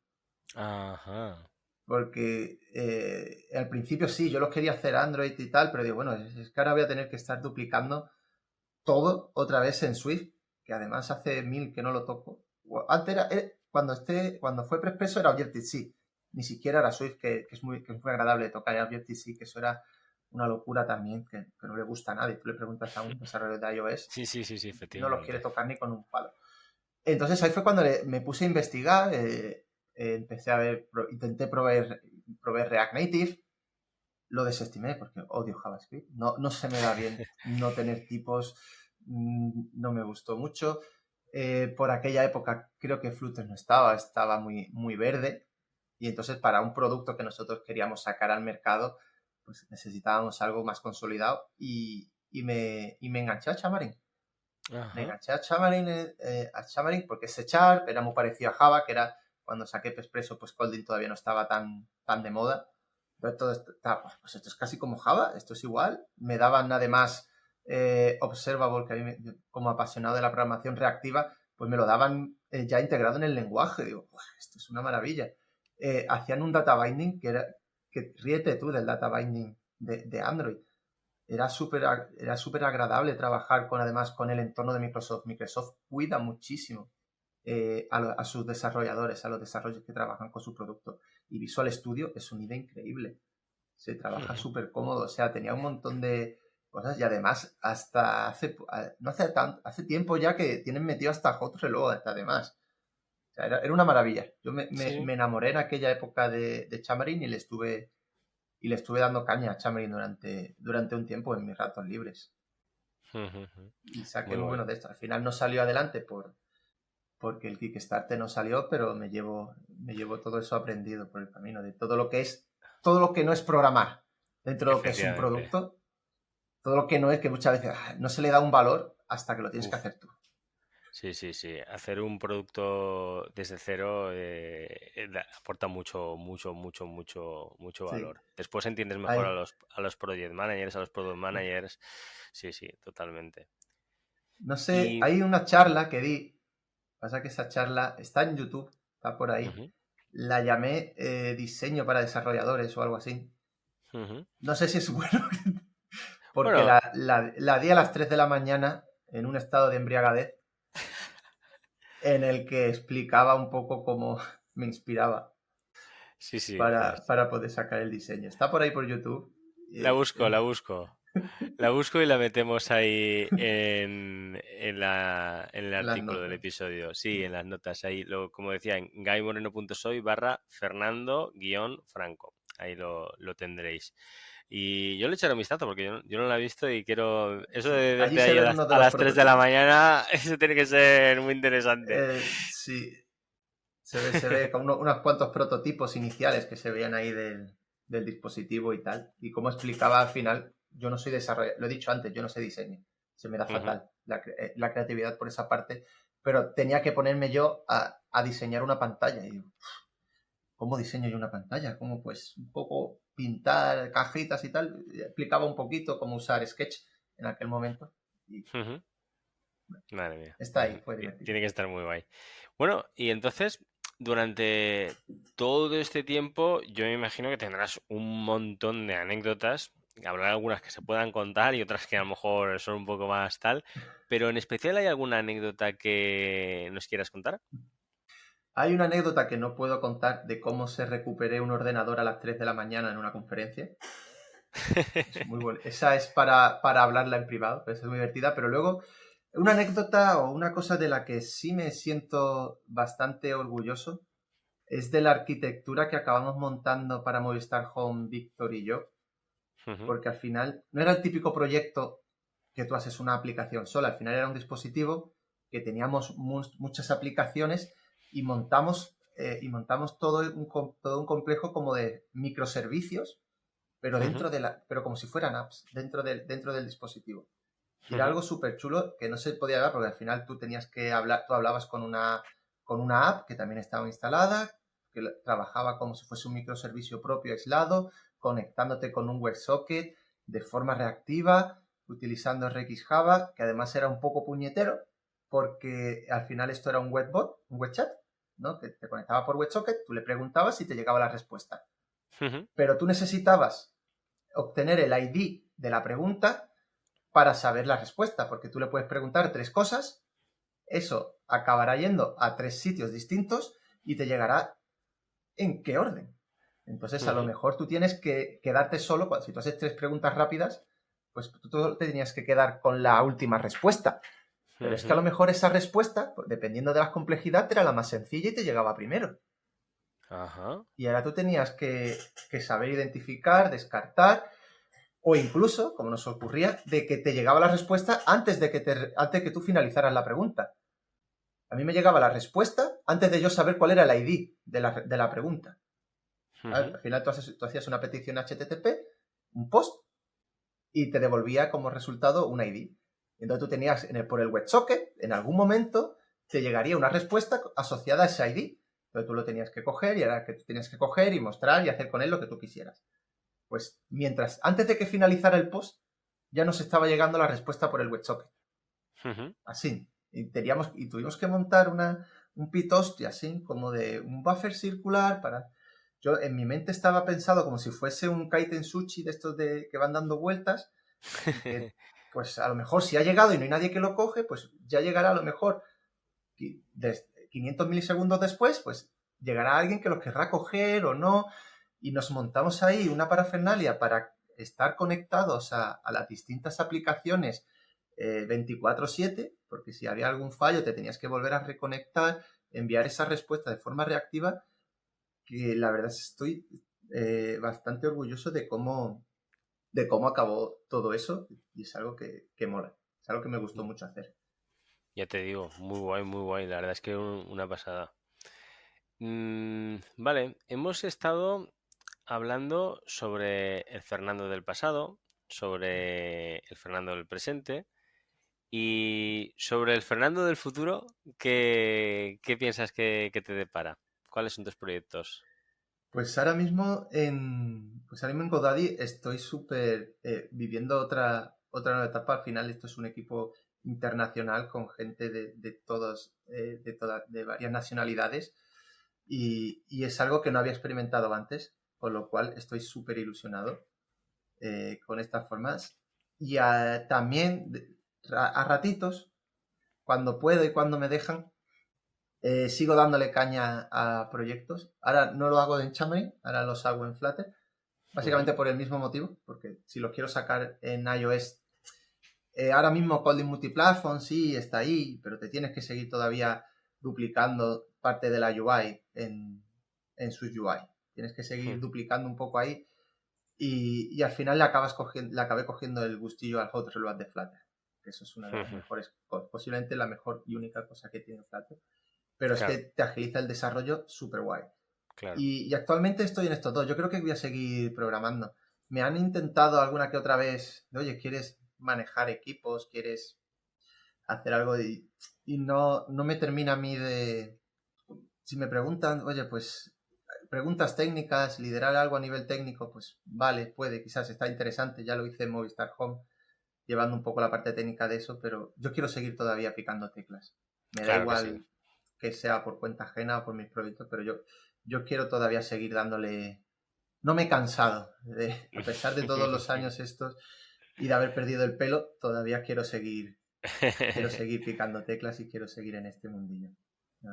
Ajá. Porque al principio sí, yo los quería hacer Android y tal, pero digo, bueno, es que ahora voy a tener que estar duplicando todo otra vez en Swift, que además hace mil que no lo toco. Antes cuando fue Preexpresso era Objective-C, ni siquiera era Swift, que es muy agradable de tocar, era Objective-C, que eso era una locura también, que no le gusta a nadie. Tú le preguntas a un desarrollador de iOS Sí, sí, sí, sí, y no lo quiere efectivamente. tocar ni con un palo. Entonces ahí fue cuando me puse a investigar, empecé a ver, intenté probar React Native, lo desestimé porque odio JavaScript, no se me da bien no tener tipos, no me gustó mucho. Por aquella época creo que Flutter no estaba muy, muy verde y entonces para un producto que nosotros queríamos sacar al mercado, pues necesitábamos algo más consolidado y me enganché a Xamarin. Me Ajá. enganché a Xamarin porque es C Sharp, era muy parecido a Java, que era cuando saqué Expresso, pues Kotlin todavía no estaba tan de moda. Pero pues esto es casi como Java, esto es igual. Me daban además Observable, que a mí, como apasionado de la programación reactiva, pues me lo daban ya integrado en el lenguaje. Digo, esto es una maravilla. Hacían un data binding que ríete tú del data binding de Android. Era súper agradable trabajar además con el entorno de Microsoft. Microsoft cuida muchísimo a sus desarrolladores, a los desarrolladores que trabajan con su producto. Y Visual Studio es un IDE increíble. Se trabaja Ujú. súper cómodo. O sea, tenía un montón de cosas y además hasta no hace tiempo ya que tienen metido hasta Hot Reload, además. O sea, era una maravilla. Yo me, Sí, me, sí. me enamoré en aquella época de Xamarin y le estuve dando caña a Xamarin durante un tiempo en mis ratos libres. Ujú, ujú. Y saqué Muy muy bueno. bueno de esto. Al final no salió adelante porque el Kickstarter no salió, pero me llevo todo eso aprendido por el camino, de todo lo que no es programar dentro de lo que es un Efectivamente. producto, todo lo que no es, que muchas veces no se le da un valor hasta que lo tienes que Uf. hacer tú. Sí, sí, sí. Hacer un producto desde cero aporta mucho, mucho, mucho, mucho, mucho Sí, valor. Después entiendes mejor hay, a los project managers, a los product managers. Sí, sí, totalmente. no sé, Y hay una charla que di, pasa que esa charla está en YouTube, está por ahí. Ujú. La llamé diseño para desarrolladores o algo así. Ujú. No sé si es bueno, porque Bueno, la di a las 3 de la mañana en un estado de embriagadez en el que explicaba un poco cómo me inspiraba sí, sí. para poder sacar el diseño. Está por ahí por YouTube. La Eh, busco, la busco. La busco y la metemos ahí en el las artículo del notas. episodio. Sí, en las notas. Ahí, como decía, en gaimoreno.soy/Fernando-Franco. Ahí lo tendréis. Y yo le echaré un vistazo porque yo no la he visto y quiero... Eso Sí. de Allí verte se ahí ven uno de a los las 3 de la prototipos. mañana, eso tiene que ser muy interesante. Sí, se ve con unos cuantos prototipos iniciales que se veían ahí del dispositivo y tal. Y como explicaba al final, yo no soy desarrollador, lo he dicho antes, yo no sé diseño. Se me da Ujú, fatal la creatividad por esa parte. Pero tenía que ponerme yo a diseñar una pantalla. Y digo, ¿cómo diseño yo una pantalla? ¿Cómo pues un poco pintar cajitas y tal? Explicaba un poquito cómo usar Sketch en aquel momento. Y ujú. Madre mía. está ahí, fue divertido. Tiene que estar muy guay. Bueno, y entonces, durante todo este tiempo, yo me imagino que tendrás un montón de anécdotas. Habrá algunas que se puedan contar y otras que a lo mejor son un poco más tal. Pero en especial, ¿hay alguna anécdota que nos quieras contar? Hay una anécdota que no puedo contar de cómo se recuperé un ordenador a las 3 de la mañana en una conferencia. Es muy buena. Esa es para hablarla en privado, pues es muy divertida, pero luego una anécdota o una cosa de la que sí me siento bastante orgulloso es de la arquitectura que acabamos montando para Movistar Home, Víctor y yo, Ujú, porque al final no era el típico proyecto que tú haces una aplicación sola, al final era un dispositivo que teníamos muchas aplicaciones y montamos todo un complejo como de microservicios, ujú, pero como si fueran apps dentro del dispositivo. Y era ujú, algo súper chulo que no se podía ver porque al final tú tenías que hablar, tú hablabas con una app que también estaba instalada, que trabajaba como si fuese un microservicio propio aislado, conectándote con un WebSocket de forma reactiva, utilizando RX Java, que además era un poco puñetero, porque al final esto era un webbot, un web chat, ¿no? Que te conectaba por WebSocket, tú le preguntabas y te llegaba la respuesta. ujú, Pero tú necesitabas obtener el ID de la pregunta para saber la respuesta, porque tú le puedes preguntar 3 cosas, eso acabará yendo a 3 sitios distintos y te llegará en qué orden. Entonces, a lo ujú, mejor tú tienes que quedarte solo, si tú haces 3 preguntas rápidas, pues tú te tenías que quedar con la última respuesta. Pero es que a ujú. lo mejor esa respuesta, pues, dependiendo de la complejidad, era la más sencilla y te llegaba primero. Ajá. Y ahora tú tenías que saber identificar, descartar, o incluso, como nos ocurría, de que te llegaba la respuesta antes que tú finalizaras la pregunta. A mí me llegaba la respuesta antes de yo saber cuál era el ID de la pregunta. Ujú, Al final tú hacías una petición HTTP, un post, y te devolvía como resultado un ID. Entonces tú tenías por el WebSocket, en algún momento, te llegaría una respuesta asociada a ese ID. Entonces tú lo tenías que coger y era que tú tenías que coger y mostrar y hacer con él lo que tú quisieras. Pues antes de que finalizara el post, ya nos estaba llegando la respuesta por el WebSocket. ujú. Así. Y tuvimos que montar un pitosti así, como de un buffer circular para... Yo en mi mente estaba pensado como si fuese un kaiten sushi de estos que van dando vueltas y que, pues a lo mejor si ha llegado y no hay nadie que lo coge, pues ya llegará a lo mejor 500 milisegundos después, pues llegará alguien que lo querrá coger o no. Y nos montamos ahí una parafernalia para estar conectados a las distintas aplicaciones 24/7, porque si había algún fallo te tenías que volver a reconectar, enviar esa respuesta de forma reactiva, que la verdad estoy bastante orgulloso de cómo acabó todo eso y es algo que mola, es algo que me gustó mucho hacer. Ya te digo, muy guay, muy guay. La verdad es que una pasada. Vale, hemos estado hablando sobre el Fernando del pasado, sobre el Fernando del presente y sobre el Fernando del futuro. ¿Qué piensas que te depara? ¿Cuáles son tus proyectos? Pues ahora mismo en GoDaddy estoy súper viviendo otra nueva etapa. Al final esto es un equipo internacional con gente de varias nacionalidades y es algo que no había experimentado antes, con lo cual estoy súper ilusionado con estas formas. Y también a ratitos, cuando puedo y cuando me dejan, sigo dándole caña a proyectos. Ahora no lo hago en Xamarin, ahora los hago en Flutter, básicamente por el mismo motivo, porque si los quiero sacar en iOS, ahora mismo Kotlin Multiplatform sí está ahí, pero te tienes que seguir todavía duplicando parte de la UI en su UI. Tienes que seguir duplicando un poco ahí y al final le acabé cogiendo el gustillo al Hot Reload de Flutter, que eso es una de las mejores, posiblemente la mejor y única cosa que tiene Flutter. Pero es que te agiliza el desarrollo súper guay. Claro. Y actualmente estoy en estos dos. Yo creo que voy a seguir programando. Me han intentado alguna que otra vez, oye, ¿quieres manejar equipos? ¿Quieres hacer algo? Y no me termina a mí de... Si me preguntan, oye, pues preguntas técnicas, liderar algo a nivel técnico, pues vale, puede, quizás está interesante. Ya lo hice en Movistar Home, llevando un poco la parte técnica de eso, pero yo quiero seguir todavía picando teclas. Me da igual que sea por cuenta ajena o por mis proyectos, pero yo quiero todavía seguir dándole... No me he cansado, a pesar de todos los años estos y de haber perdido el pelo, todavía quiero seguir picando teclas y quiero seguir en este mundillo.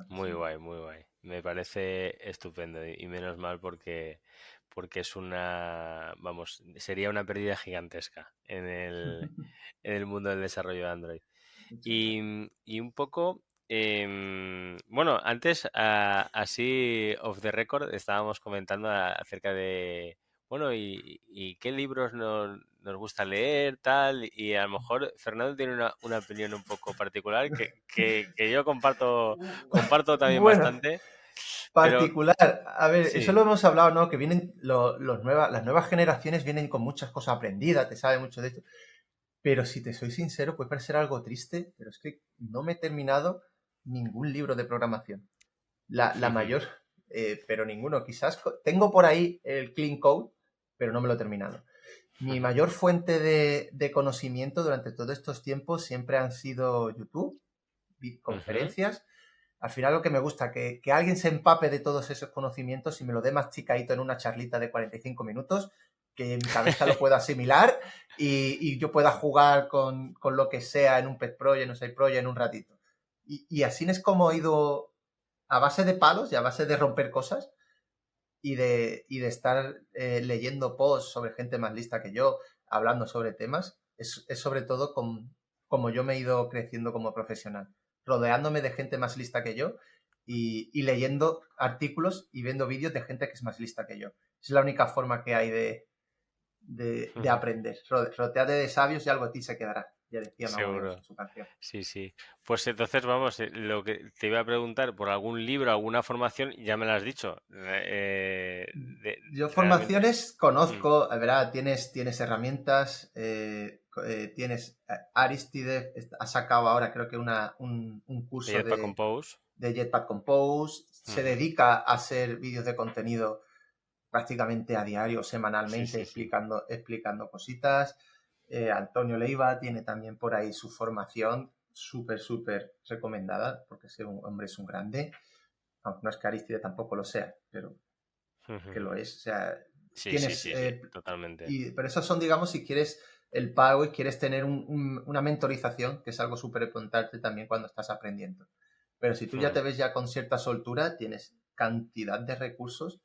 Muy guay, muy guay. Me parece estupendo y menos mal porque es vamos, sería una pérdida gigantesca en el mundo del desarrollo de Android. Y un poco, bueno, antes, así off the record, estábamos comentando acerca de, bueno, y qué libros nos gusta leer, tal, y a lo mejor Fernando tiene una opinión un poco particular que yo comparto también Bueno, bastante, pero particular. A ver, eso sí. lo hemos hablado, ¿no? Que vienen las nuevas generaciones vienen con muchas cosas aprendidas, te sabe mucho de esto. Pero si te soy sincero, puede parecer algo triste, pero es que no me he terminado ningún libro de programación. La mayor, pero ninguno. Quizás tengo por ahí el Clean Code, pero no me lo he terminado. Mi mayor fuente de conocimiento durante todos estos tiempos siempre han sido YouTube, conferencias. Al final lo que me gusta, que alguien se empape de todos esos conocimientos y me lo dé masticadito en una charlita de 45 minutos, que mi cabeza lo pueda asimilar y yo pueda jugar con lo que sea en un Pet Project, en un Side Project, en un ratito. Y así es como he ido a base de palos y a base de romper cosas y de estar leyendo posts sobre gente más lista que yo, hablando sobre temas, es sobre todo como yo me he ido creciendo como profesional, rodeándome de gente más lista que yo y leyendo artículos y viendo vídeos de gente que es más lista que yo. Es la única forma que hay de aprender. Rodeate de sabios y algo a ti se quedará. Ya decía Mago de Oz Seguro. en su canción. Sí, sí. Pues entonces, vamos, lo que te iba a preguntar por algún libro, alguna formación, ya me lo has dicho. Yo Realmente. formaciones conozco, verdad, tienes herramientas, tienes Aristide, ha sacado ahora creo que un De curso Jetpack Compose. de Jetpack Compose, se dedica a hacer vídeos de contenido prácticamente a diario, Sí, semanalmente, sí, sí. explicando cositas. Antonio Leiva tiene también por ahí su formación, súper recomendada, porque ese hombre es un grande, aunque no es que Aristide tampoco lo sea, pero que lo es. O sea, Sí, sí, tienes... sí, sí, totalmente. pero esos son, digamos, si quieres el pago y quieres tener una mentorización, que es algo súper importante también cuando estás aprendiendo. Pero si tú ya te ves ya con cierta soltura, tienes cantidad de recursos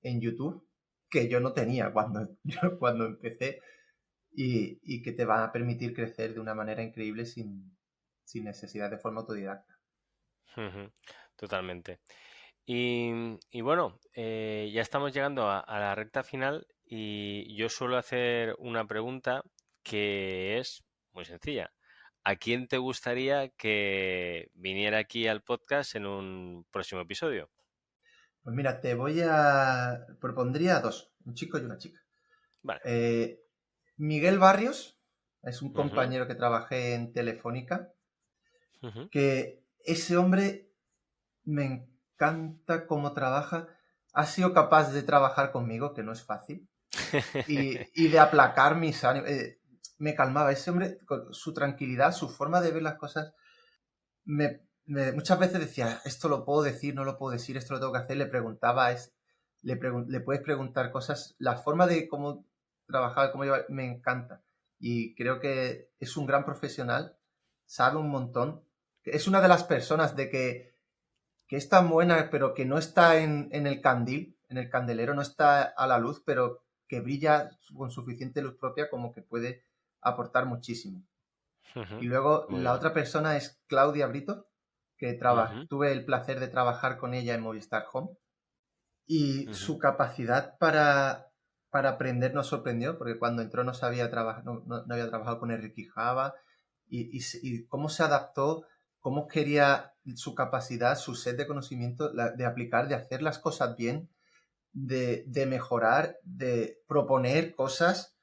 en YouTube que yo no tenía cuando empecé y que te van a permitir crecer de una manera increíble sin necesidad de forma autodidacta. Totalmente. Y bueno, ya estamos llegando a la recta final y yo suelo hacer una pregunta que es muy sencilla. ¿A quién te gustaría que viniera aquí al podcast en un próximo episodio? Pues mira, propondría dos, un chico y una chica. Vale. Miguel Barrios es un Ujú, compañero que trabajé en Telefónica, ujú. que ese hombre me encanta cómo trabaja. Ha sido capaz de trabajar conmigo, que no es fácil, y de aplacar mis ánimos. Me calmaba. Ese hombre, con su tranquilidad, su forma de ver las cosas, muchas veces decía, esto lo puedo decir, no lo puedo decir, esto lo tengo que hacer, le preguntaba, le puedes preguntar cosas, la forma de cómo trabajar, cómo llevar, me encanta. Y creo que es un gran profesional, sabe un montón. Es una de las personas que es tan buena, pero que no está en el candil, en el candelero, no está a la luz, pero que brilla con suficiente luz propia como que puede aportar muchísimo. Y Ujú. luego Muy la bien. otra persona es Claudia Brito, que Ujú, tuve el placer de trabajar con ella en Movistar Home. Y ujú, su capacidad para aprender nos sorprendió, porque cuando entró no sabía trabajar, no había trabajado con Enrique Java, y cómo se adaptó, cómo quería su capacidad, su sed de conocimiento, de aplicar, de hacer las cosas bien, de mejorar, de proponer cosas.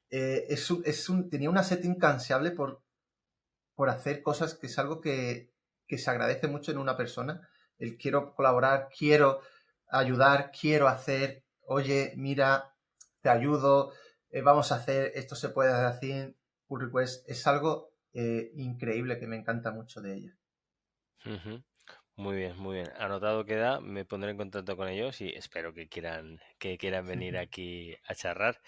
Tenía una sed incansable por hacer cosas, que es algo que se agradece mucho en una persona. El quiero colaborar, quiero ayudar, quiero hacer, oye, mira, te ayudo, vamos a hacer, esto se puede hacer así, pull request, es algo increíble que me encanta mucho de ella. ujú. Muy bien, muy bien. Anotado queda, me pondré en contacto con ellos y espero que quieran venir aquí a charlar.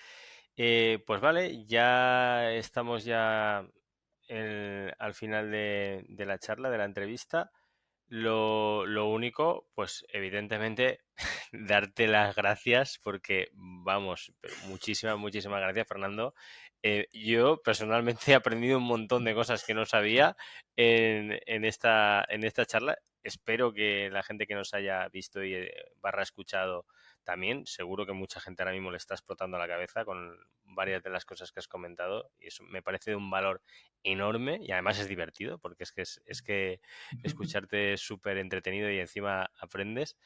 Pues vale, ya estamos ya al final de la charla, de la entrevista. Lo único, pues evidentemente, darte las gracias porque, vamos, pero muchísimas, muchísimas gracias, Fernando. Yo personalmente he aprendido un montón de cosas que no sabía en esta charla. Espero que la gente que nos haya visto y barra escuchado también, seguro que mucha gente ahora mismo le está explotando la cabeza con varias de las cosas que has comentado y eso me parece de un valor enorme y además es divertido porque es que escucharte es súper entretenido y encima aprendes.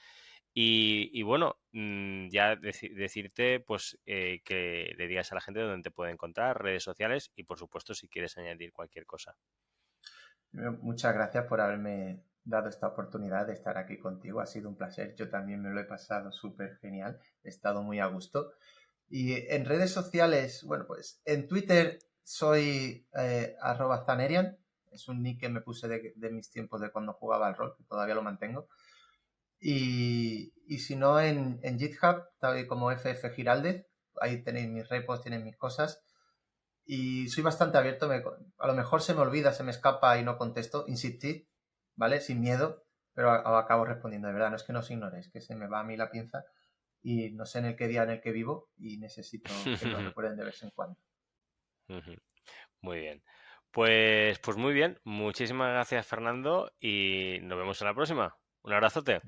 Y bueno, ya decirte pues que le digas a la gente dónde te puede encontrar, redes sociales y por supuesto si quieres añadir cualquier cosa. Muchas gracias por haberme dado esta oportunidad de estar aquí contigo. Ha sido un placer. Yo también me lo he pasado súper genial. He estado muy a gusto. Y en redes sociales, bueno, pues en Twitter soy @Zanerian. Es un nick que me puse de mis tiempos de cuando jugaba al rol, que todavía lo mantengo. Y si no, en GitHub, tal como FF Giraldez. Ahí tenéis mis repos, tenéis mis cosas. Y soy bastante abierto. A lo mejor se me olvida, se me escapa y no contesto. Insistid, ¿vale? Sin miedo, pero acabo respondiendo. De verdad, no es que no os ignore, es que se me va a mí la pinza y no sé en el qué día en el que vivo y necesito que me lo recuerden de vez en cuando. Ujú. Muy bien. Pues muy bien. Muchísimas gracias, Fernando, y nos vemos en la próxima. Un abrazote.